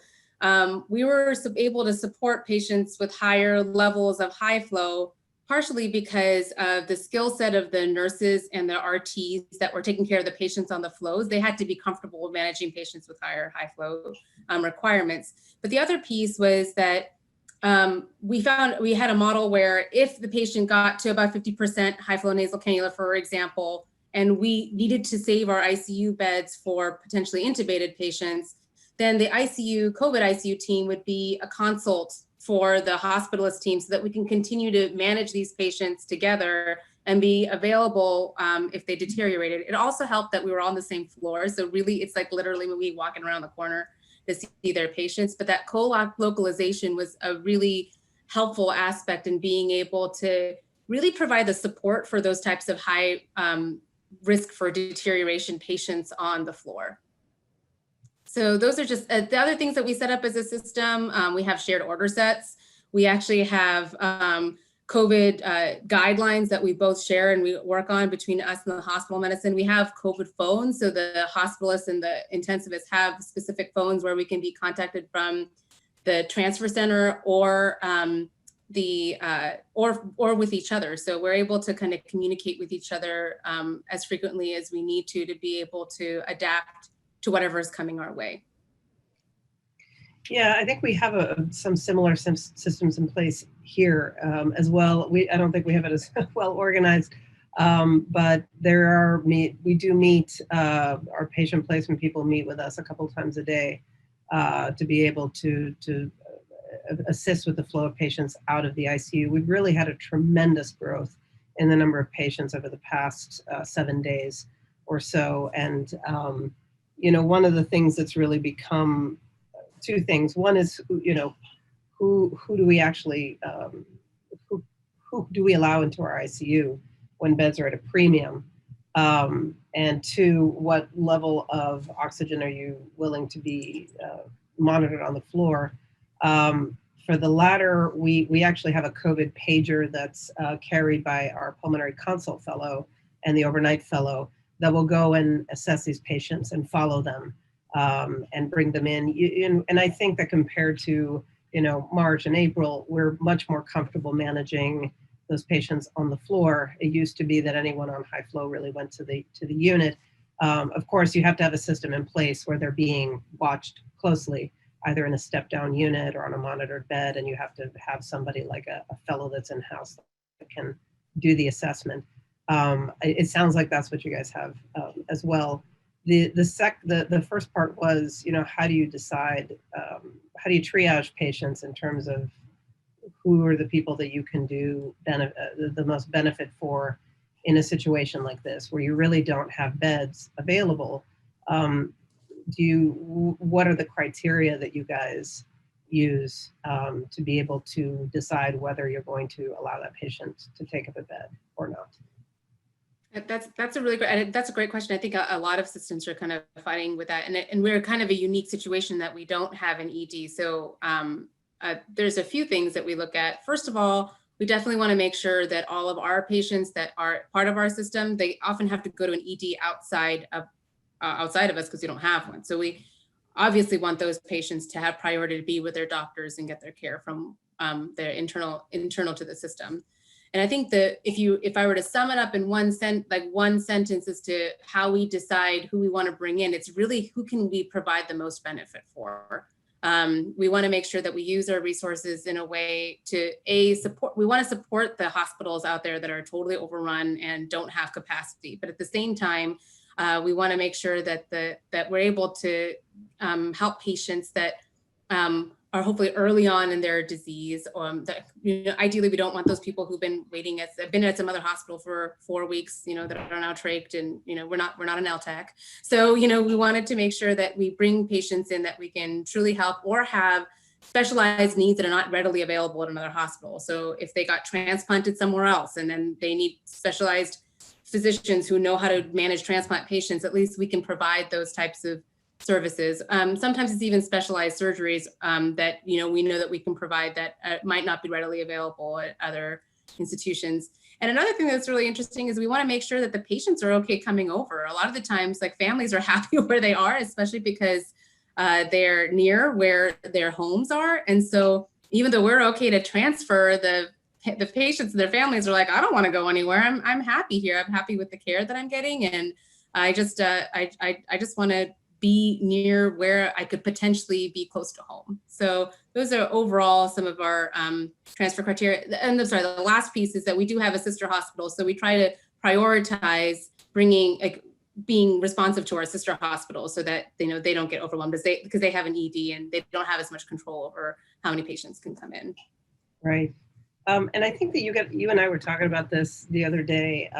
we were able to support patients with higher levels of high flow, partially because of the skill set of the nurses and the RTs that were taking care of the patients on the flows. They had to be comfortable with managing patients with higher high flow requirements. But the other piece was that we had a model where if the patient got to about 50% high flow nasal cannula, for example, and we needed to save our ICU beds for potentially intubated patients, then the COVID ICU team would be a consult for the hospitalist team so that we can continue to manage these patients together and be available if they deteriorated. It also helped that we were on the same floor. So really, it's like literally me walking around the corner to see their patients. But that co-localization was a really helpful aspect in being able to really provide the support for those types of high risk for deterioration patients on the floor. So those are just the other things that we set up as a system. We have shared order sets. We actually have COVID guidelines that we both share and we work on between us and the hospital medicine. We have COVID phones, so the hospitalists and the intensivists have specific phones where we can be contacted from the transfer center or or with each other. So we're able to kind of communicate with each other as frequently as we need to be able to adapt to whatever is coming our way. Yeah, I think we have some similar systems in place here as well. I don't think we have it as well organized, but we do meet, our patient placement people meet with us a couple of times a day to be able to assist with the flow of patients out of the ICU. We've really had a tremendous growth in the number of patients over the past 7 days or so. And you know, one of the things that's really become two things. One is, you know, who do we actually, who do we allow into our ICU when beds are at a premium? And two, what level of oxygen are you willing to be monitored on the floor? For the latter, we actually have a COVID pager that's carried by our pulmonary consult fellow and the overnight fellow that will go and assess these patients and follow them and bring them in. And I think that compared to, you know, March and April, we're much more comfortable managing those patients on the floor. It used to be that anyone on high flow really went to the unit. Of course, you have to have a system in place where they're being watched closely, either in a step-down unit or on a monitored bed, and you have to have somebody like a fellow that's in-house that can do the assessment. It sounds like that's what you guys have as well. The first part was, you know, how do you decide, how do you triage patients in terms of who are the people that you can do the most benefit for in a situation like this, where you really don't have beds available? What are the criteria that you guys use to be able to decide whether you're going to allow that patient to take up a bed or not? That's a really great, and that's a great question. I think a lot of systems are kind of fighting with that, and we're kind of a unique situation that we don't have an ED. So there's a few things that we look at. First of all, we definitely want to make sure that all of our patients that are part of our system, they often have to go to an ED outside of us because we don't have one. So we obviously want those patients to have priority to be with their doctors and get their care from their internal to the system. And I think that if I were to sum it up in one sentence as to how we decide who we want to bring in, it's really who can we provide the most benefit for. We want to make sure that we use our resources in a way to support. We want to support the hospitals out there that are totally overrun and don't have capacity, but at the same time, we want to make sure that that we're able to help patients that are hopefully early on in their disease. Ideally, we don't want those people who've been waiting been at some other hospital for 4 weeks, that are now trached, and we're not an LTAC. So we wanted to make sure that we bring patients in that we can truly help or have specialized needs that are not readily available at another hospital. So if they got transplanted somewhere else and then they need specialized physicians who know how to manage transplant patients, at least we can provide those types of services. Sometimes it's even specialized surgeries that we know that we can provide that might not be readily available at other institutions. And another thing that's really interesting is we want to make sure that the patients are okay coming over. A lot of the times, families are happy where they are, especially because they're near where their homes are. And so even though we're okay to transfer, the patients and their families are like, I don't want to go anywhere. I'm happy here. I'm happy with the care that I'm getting, and I just want to be near where I could potentially be close to home. So those are overall some of our transfer criteria. And I'm sorry, the last piece is that we do have a sister hospital. So we try to prioritize being responsive to our sister hospitals so that they don't get overwhelmed because they have an ED and they don't have as much control over how many patients can come in. Right. And I think that you and I were talking about this the other day,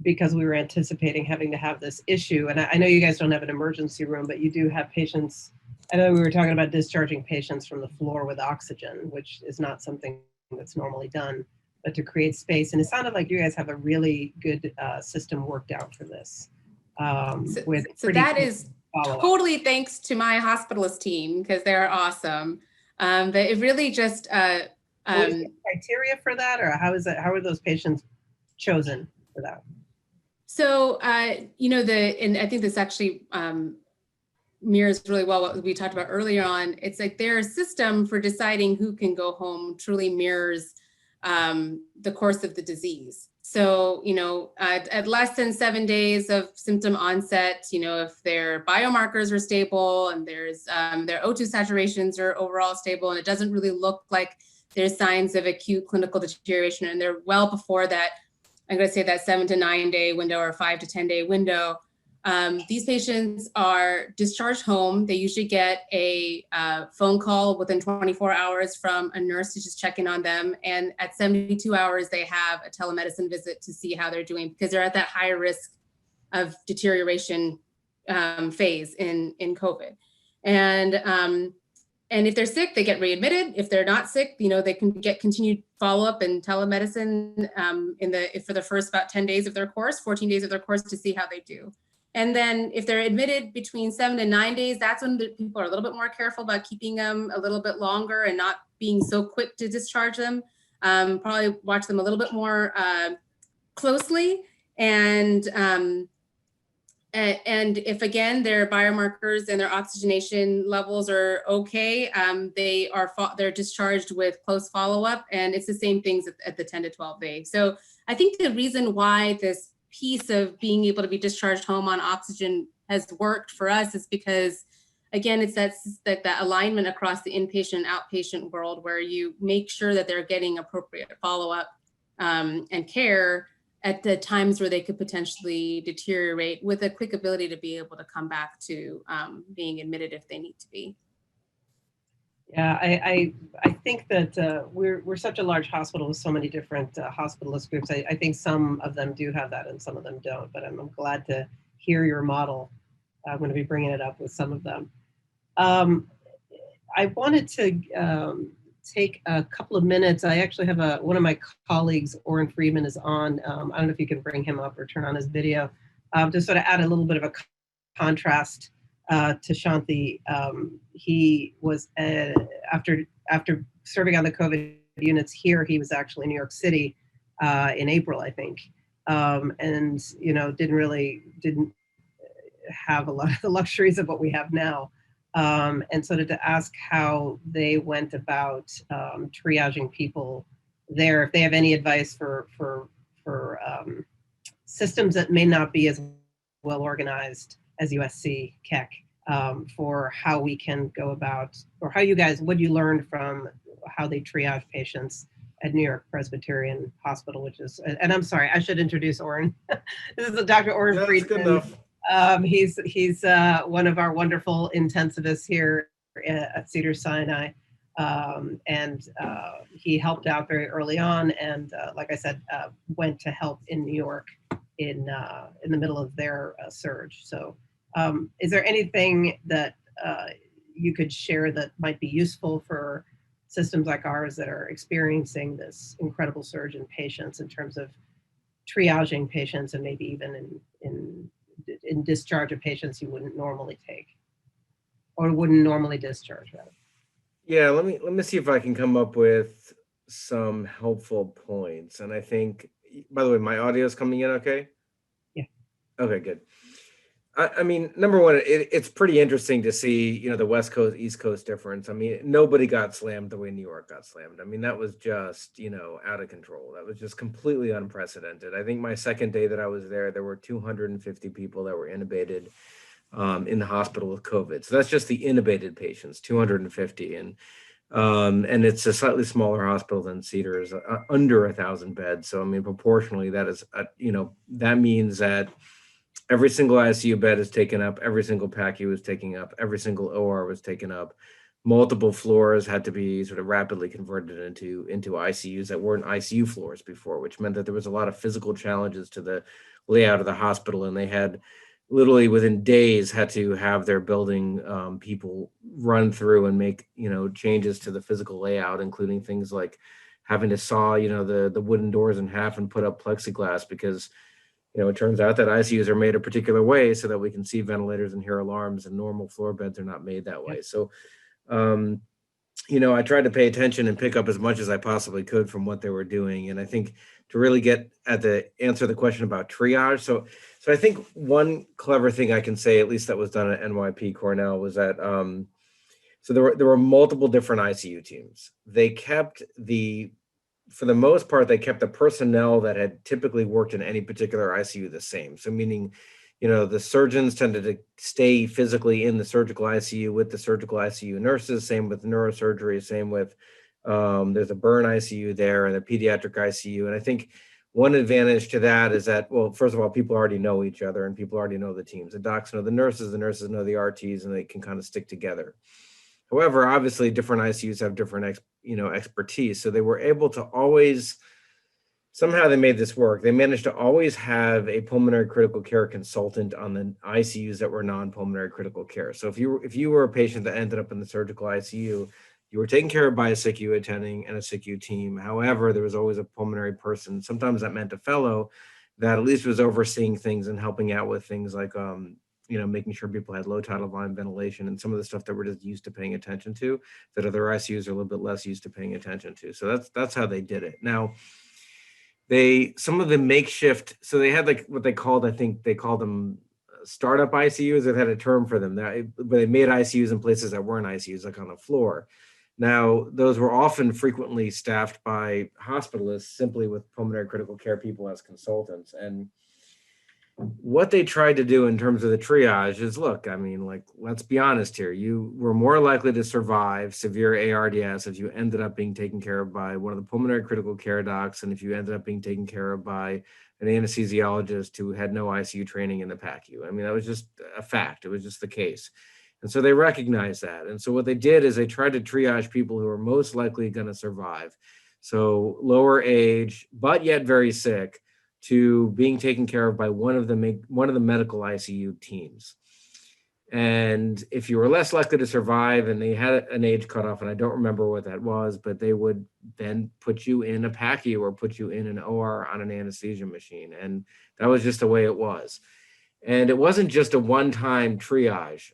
because we were anticipating having to have this issue. And I know you guys don't have an emergency room, but you do have patients. I know we were talking about discharging patients from the floor with oxygen, which is not something that's normally done, but to create space. And it sounded like you guys have a really good system worked out for this. So that is totally thanks to my hospitalist team, because they're awesome. But it really just... is there criteria for that, or how are those patients chosen for that? So, and I think this actually mirrors really well what we talked about earlier on. It's like their system for deciding who can go home truly mirrors the course of the disease. So, at less than 7 days of symptom onset, if their biomarkers are stable and there's their O2 saturations are overall stable, and it doesn't really look like there's signs of acute clinical deterioration, and they're well before that, I'm going to say that 7 to 9 day window or 5 to 10 day window. These patients are discharged home. They usually get a phone call within 24 hours from a nurse to just check in on them. And at 72 hours, they have a telemedicine visit to see how they're doing, because they're at that high risk of deterioration phase in COVID. And if they're sick, they get readmitted. If they're not sick, they can get continued follow-up and telemedicine for the first about 10 days of their course, 14 days of their course, to see how they do. And then if they're admitted between 7 to 9 days, that's when the people are a little bit more careful about keeping them a little bit longer and not being so quick to discharge them. Probably watch them a little bit more closely. And if, again, their biomarkers and their oxygenation levels are okay, they're discharged with close follow-up, and it's the same things at the 10 to 12 days. So I think the reason why this piece of being able to be discharged home on oxygen has worked for us is because, again, it's that alignment across the inpatient and outpatient world where you make sure that they're getting appropriate follow-up and care at the times where they could potentially deteriorate, with a quick ability to be able to come back to being admitted if they need to be. Yeah, I think that we're such a large hospital with so many different hospitalist groups. I think some of them do have that and some of them don't, but I'm glad to hear your model. I'm going to be bringing it up with some of them. I wanted to take a couple of minutes. I actually have one of my colleagues, Oren Friedman, is on. I don't know if you can bring him up or turn on his video, to sort of add a little bit of a contrast to Santhi. He was, after serving on the COVID units here, he was actually in New York City in April, I think. And, you know, didn't have a lot of the luxuries of what we have now. And so to ask how they went about triaging people there, if they have any advice for systems that may not be as well organized as USC, Keck, for how we can go about, or how you guys, what you learned from how they triage patients at New York Presbyterian Hospital, which is, and I'm sorry, I should introduce Oren. This is Dr. Oren Friedman. That's good enough. He's one of our wonderful intensivists here at Cedar-Sinai, and he helped out very early on, and like I said, went to help in New York in the middle of their surge. So, is there anything that you could share that might be useful for systems like ours that are experiencing this incredible surge in patients in terms of triaging patients and maybe even in discharge of patients you wouldn't normally take or wouldn't normally discharge, rather? Yeah, let me see if I can come up with some helpful points. And I think, by the way, my audio is coming in okay? Yeah. Okay, good. I mean, number one, it's pretty interesting to see, you know, the West Coast, East Coast difference. I mean, nobody got slammed the way New York got slammed. I mean, that was just, you know, out of control. That was just completely unprecedented. I think my second day that I was there were 250 people that were intubated in the hospital with COVID. So that's just the intubated patients, 250. And it's a slightly smaller hospital than Cedars, under 1,000 beds. So, I mean, proportionally, that is, you know, that means that every single ICU bed is taken up, every single PACU was taken up, every single OR was taken up. Multiple floors had to be sort of rapidly converted into ICUs that weren't ICU floors before, which meant that there was a lot of physical challenges to the layout of the hospital, and they had literally within days had to have their building people run through and make, you know, changes to the physical layout, including things like having to saw, you know, the wooden doors in half and put up plexiglass because, you know, it turns out that ICUs are made a particular way so that we can see ventilators and hear alarms, and normal floor beds are not made that way. So, you know, I tried to pay attention and pick up as much as I possibly could from what they were doing. And I think to really get at the answer the question about triage. So I think one clever thing I can say, at least that was done at NYP Cornell, was that, so there were multiple different ICU teams. They kept for the most part, they kept the personnel that had typically worked in any particular ICU the same. So meaning, you know, the surgeons tended to stay physically in the surgical ICU with the surgical ICU nurses, same with neurosurgery, same with, there's a burn ICU there and a pediatric ICU. And I think one advantage to that is that, well, first of all, people already know each other and people already know the teams. The docs know the nurses know the RTs, and they can kind of stick together. However, obviously different ICUs have different, expertise. So they were able to always, somehow they made this work. They managed to always have a pulmonary critical care consultant on the ICUs that were non-pulmonary critical care. So if you were a patient that ended up in the surgical ICU, you were taken care of by a SICU attending and a SICU team. However, there was always a pulmonary person. Sometimes that meant a fellow that at least was overseeing things and helping out with things like, making sure people had low tidal volume ventilation and some of the stuff that we're just used to paying attention to that other ICUs are a little bit less used to paying attention to. So that's how they did it. Now, some of the makeshift, so they had like what they called, I think they called them startup ICUs. They had a term for them, but they made ICUs in places that weren't ICUs, like on the floor. Now, those were often frequently staffed by hospitalists simply with pulmonary critical care people as consultants. And what they tried to do in terms of the triage is, look, I mean, like, let's be honest here. You were more likely to survive severe ARDS if you ended up being taken care of by one of the pulmonary critical care docs, and if you ended up being taken care of by an anesthesiologist who had no ICU training in the PACU. I mean, that was just a fact. It was just the case. And so they recognized that. And so what they did is they tried to triage people who are most likely going to survive. So lower age, but yet very sick, to being taken care of by one of the medical ICU teams. And if you were less likely to survive, and they had an age cutoff, and I don't remember what that was, but they would then put you in a PACU or put you in an OR on an anesthesia machine. And that was just the way it was. And it wasn't just a one-time triage.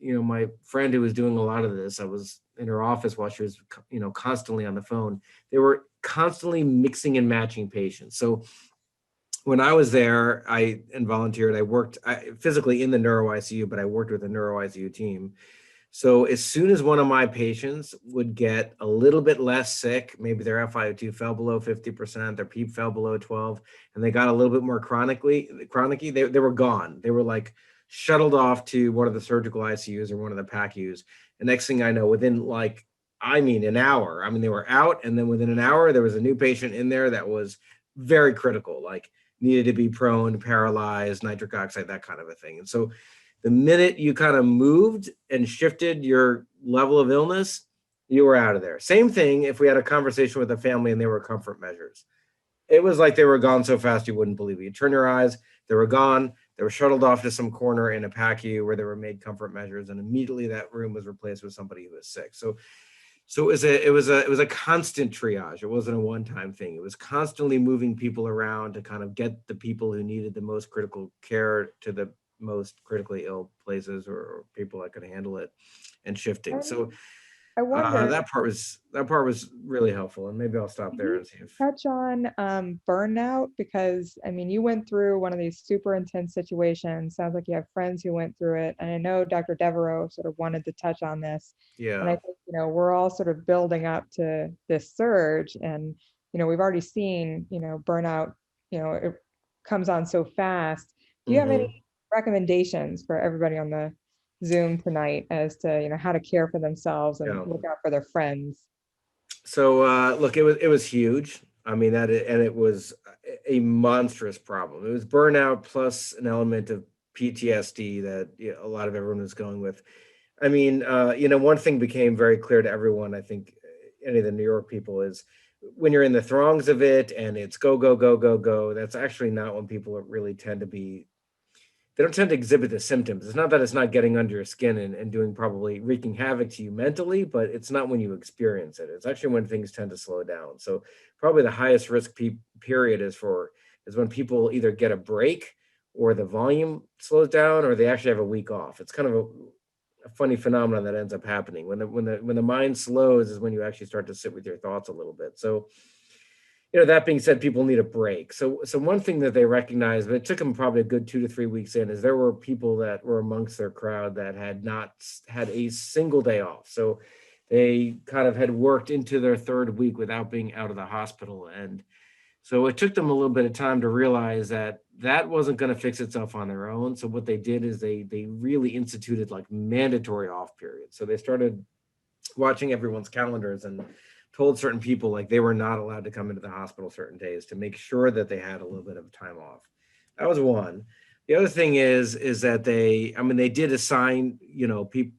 My friend who was doing a lot of this, I was in her office while she was, constantly on the phone. They were constantly mixing and matching patients. So when I was there, I volunteered. I worked physically in the neuro ICU, but I worked with a neuro ICU team. So as soon as one of my patients would get a little bit less sick, maybe their FiO2 fell below 50%, their PEEP fell below 12, and they got a little bit more chronically, they were gone. They were like shuttled off to one of the surgical ICUs or one of the PACUs. And next thing I know, within an hour, they were out, and then within an hour, there was a new patient in there that was very critical, like needed to be prone, paralyzed, nitric oxide, that kind of a thing. And so the minute you kind of moved and shifted your level of illness, you were out of there. Same thing if we had a conversation with a family and they were comfort measures. It was like they were gone so fast you wouldn't believe it. You turn your eyes, they were gone. They were shuttled off to some corner in a PACU where they were made comfort measures, and immediately that room was replaced with somebody who was sick. So it was a constant triage. It wasn't a one-time thing. It was constantly moving people around to kind of get the people who needed the most critical care to the most critically ill places or people that could handle it, and shifting. So I wonder, that part was really helpful. And maybe I'll stop there and see if touch on burnout, because you went through one of these super intense situations. Sounds like you have friends who went through it, and I know Dr. Devereaux sort of wanted to touch on this. And I think we're all sort of building up to this surge, and we've already seen burnout. It comes on so fast. Do you have any recommendations for everybody on the Zoom tonight as to how to care for themselves and look out for their friends? So look, it was huge. It was a monstrous problem. It was burnout plus an element of PTSD that a lot of everyone was going with. One thing became very clear to everyone, I think any of the New York people, is when you're in the throngs of it and it's go, go, go, go, go, that's actually not when people really tend to be. They don't tend to exhibit the symptoms. It's not that it's not getting under your skin and doing probably wreaking havoc to you mentally, but it's not when you experience it. It's actually when things tend to slow down. So probably the highest risk period is when people either get a break or the volume slows down or they actually have a week off. It's kind of a funny phenomenon that ends up happening. When the mind slows is when you actually start to sit with your thoughts a little bit. So that being said, people need a break. So one thing that they recognized, but it took them probably a good 2 to 3 weeks in, is there were people that were amongst their crowd that had not had a single day off. So they kind of had worked into their third week without being out of the hospital. And so it took them a little bit of time to realize that wasn't going to fix itself on their own. So what they did is they really instituted like mandatory off periods. So they started watching everyone's calendars and told certain people like they were not allowed to come into the hospital certain days to make sure that they had a little bit of time off. That was one. The other thing is that they did assign,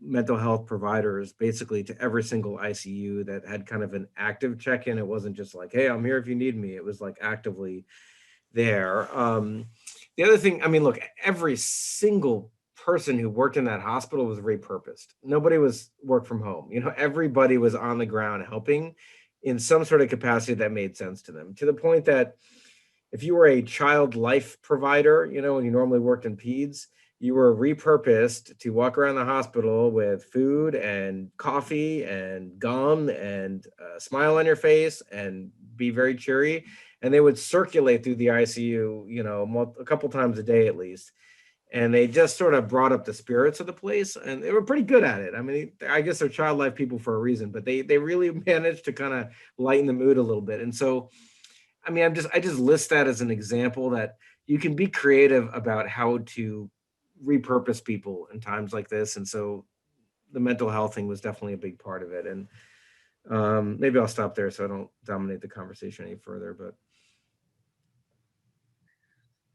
mental health providers basically to every single ICU that had kind of an active check-in. It wasn't just like, hey, I'm here if you need me. It was like actively there. The other thing, look, every single person who worked in that hospital was repurposed. Nobody was work from home. Everybody was on the ground helping in some sort of capacity that made sense to them, to the point that if you were a child life provider, and you normally worked in peds, you were repurposed to walk around the hospital with food and coffee and gum and a smile on your face and be very cheery. And they would circulate through the ICU, a couple times a day at least. And they just sort of brought up the spirits of the place, and they were pretty good at it. I guess they're child life people for a reason, but they really managed to kind of lighten the mood a little bit. And so, I just list that as an example that you can be creative about how to repurpose people in times like this. And so the mental health thing was definitely a big part of it. And maybe I'll stop there so I don't dominate the conversation any further, but.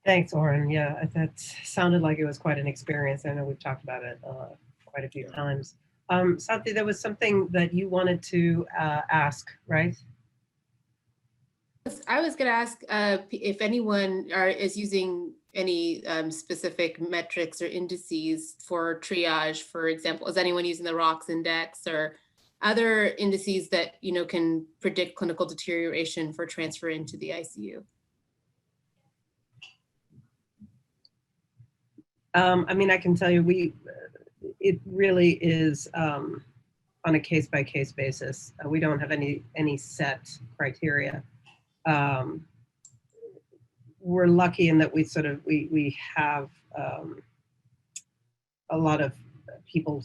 Thanks, Oren. Yeah, that sounded like it was quite an experience. I know we've talked about it quite a few times. Santhi, there was something that you wanted to ask, right? I was going to ask if anyone is using any specific metrics or indices for triage, for example? Is anyone using the ROX index or other indices that, you know, can predict clinical deterioration for transfer into the ICU? I mean, I can tell you, it really is on a case-by-case basis. We don't have any set criteria. We're lucky in that we have a lot of people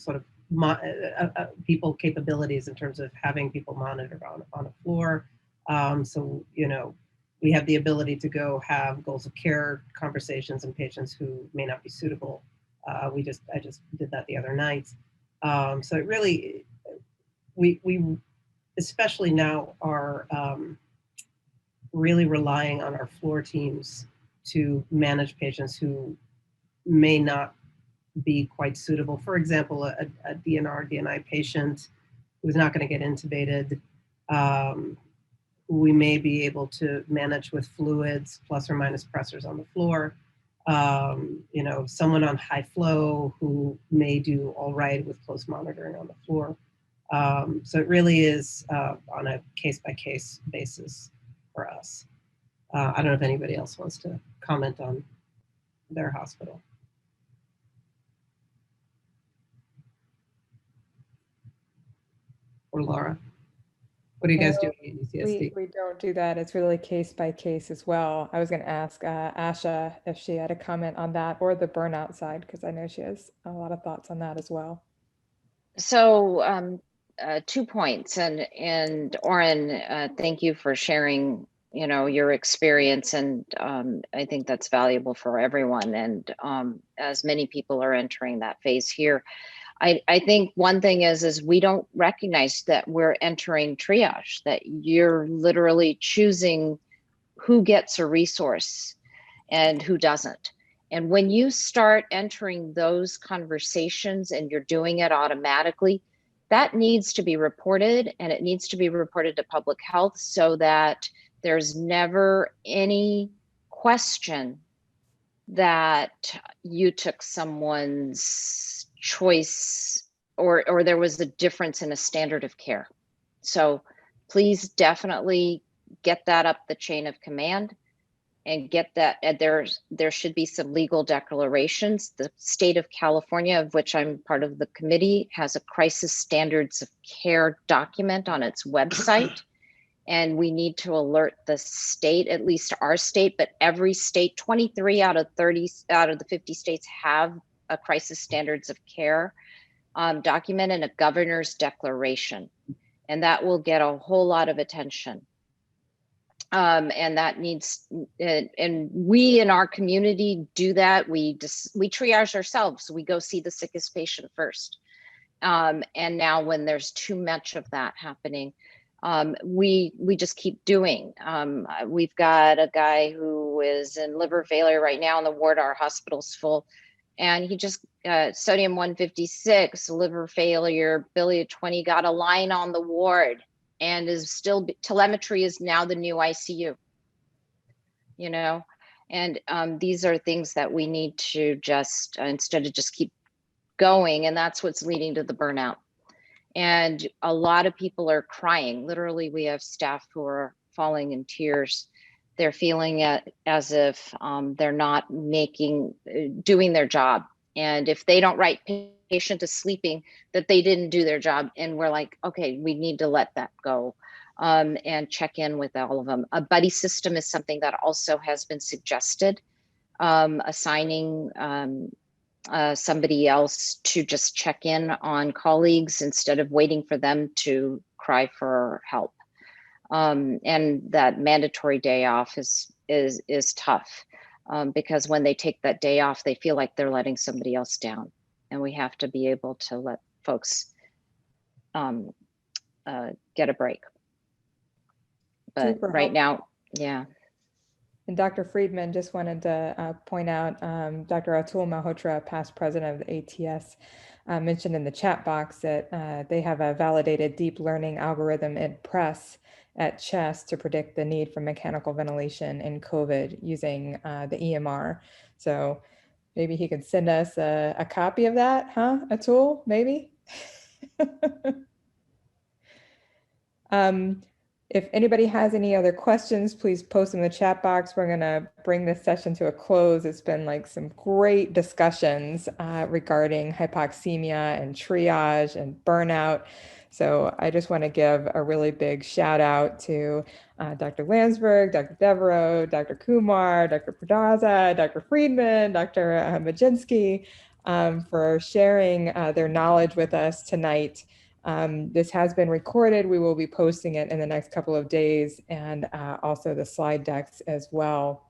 people capabilities in terms of having people monitored on a floor. So, you know, we have the ability to go have goals of care conversations in patients who may not be suitable. I just did that the other night. So it really, we especially now are really relying on our floor teams to manage patients who may not be quite suitable. For example, a DNI patient who's not going to get intubated, we may be able to manage with fluids plus or minus pressors on the floor. You know, someone on high flow who may do all right with close monitoring on the floor. So it really is on a case-by-case basis for us. I don't know if anybody else wants to comment on their hospital. Or Laura, what do you guys do at UCSD? We don't do that. It's really case by case as well. I was going to ask Asha if she had a comment on that or the burnout side, because I know she has a lot of thoughts on that as well. So 2 points, and Oren, thank you for sharing, you know, your experience, and I think that's valuable for everyone. And as many people are entering that phase here, I think one thing is we don't recognize that we're entering triage, that you're literally choosing who gets a resource and who doesn't. And when you start entering those conversations and you're doing it automatically, that needs to be reported, and it needs to be reported to public health so that there's never any question that you took someone's choice or there was a difference in a standard of care. So please definitely get that up the chain of command and get that. There should be some legal declarations. The state of California, of which I'm part of the committee, has a crisis standards of care document on its website. And we need to alert the state, at least our state, but every state, 23 out of the 50 states have a crisis standards of care document and a governor's declaration. And that will get a whole lot of attention. And that needs, and we in our community do that. We triage ourselves. We go see the sickest patient first. And now when there's too much of that happening, we just keep doing. We've got a guy who is in liver failure right now in the ward. Our hospital's full, and he just sodium 156, liver failure, biliary 20, got a line on the ward, and is still, telemetry is now the new ICU. You know, and these are things that we need to just instead of just keep going, and that's what's leading to the burnout. And a lot of people are crying. Literally, we have staff who are falling in tears. They're feeling it as if they're not doing their job. And if they don't write patient is sleeping, that they didn't do their job. And we're like, okay, we need to let that go and check in with all of them. A buddy system is something that also has been suggested, assigning somebody else to just check in on colleagues instead of waiting for them to cry for help. And that mandatory day off is tough because when they take that day off, they feel like they're letting somebody else down. And we have to be able to let folks get a break. But Super right helpful. now, yeah. And Dr. Friedman, just wanted to point out, Dr. Atul Malhotra, past president of the ATS, mentioned in the chat box that they have a validated deep learning algorithm in PRESS, at CHEST to predict the need for mechanical ventilation in COVID using the EMR. So maybe he could send us a copy of that, huh? Atul, maybe? If anybody has any other questions, please post in the chat box. We're gonna bring this session to a close. It's been like some great discussions regarding hypoxemia and triage and burnout. So I just want to give a really big shout out to Dr. Landsberg, Dr. Devereaux, Dr. Kumar, Dr. Pedraza, Dr. Friedman, Dr. Mlodzinski for sharing their knowledge with us tonight. This has been recorded. We will be posting it in the next couple of days, and also the slide decks as well.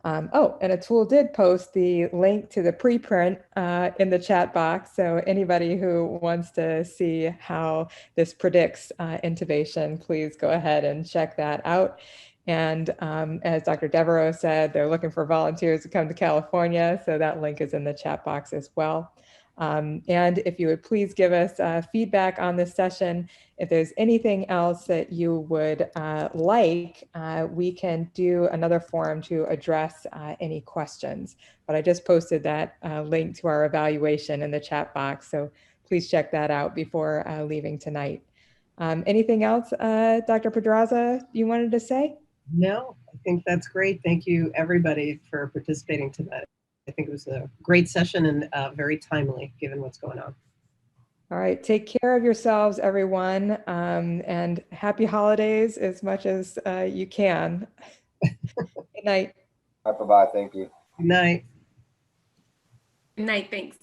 Oh, and Atul did post the link to the preprint in the chat box. So anybody who wants to see how this predicts intubation, please go ahead and check that out. And as Dr. Devereaux said, they're looking for volunteers to come to California. So that link is in the chat box as well. And if you would please give us feedback on this session. If there's anything else that you would like, we can do another forum to address any questions. But I just posted that link to our evaluation in the chat box. So please check that out before leaving tonight. Anything else, Dr. Pedraza, you wanted to say? No, I think that's great. Thank you, everybody, for participating tonight. I think it was a great session and very timely given what's going on. All right, take care of yourselves, everyone, and happy holidays as much as you can. Good night. Bye-bye. Thank you. Good night. Good night, thanks.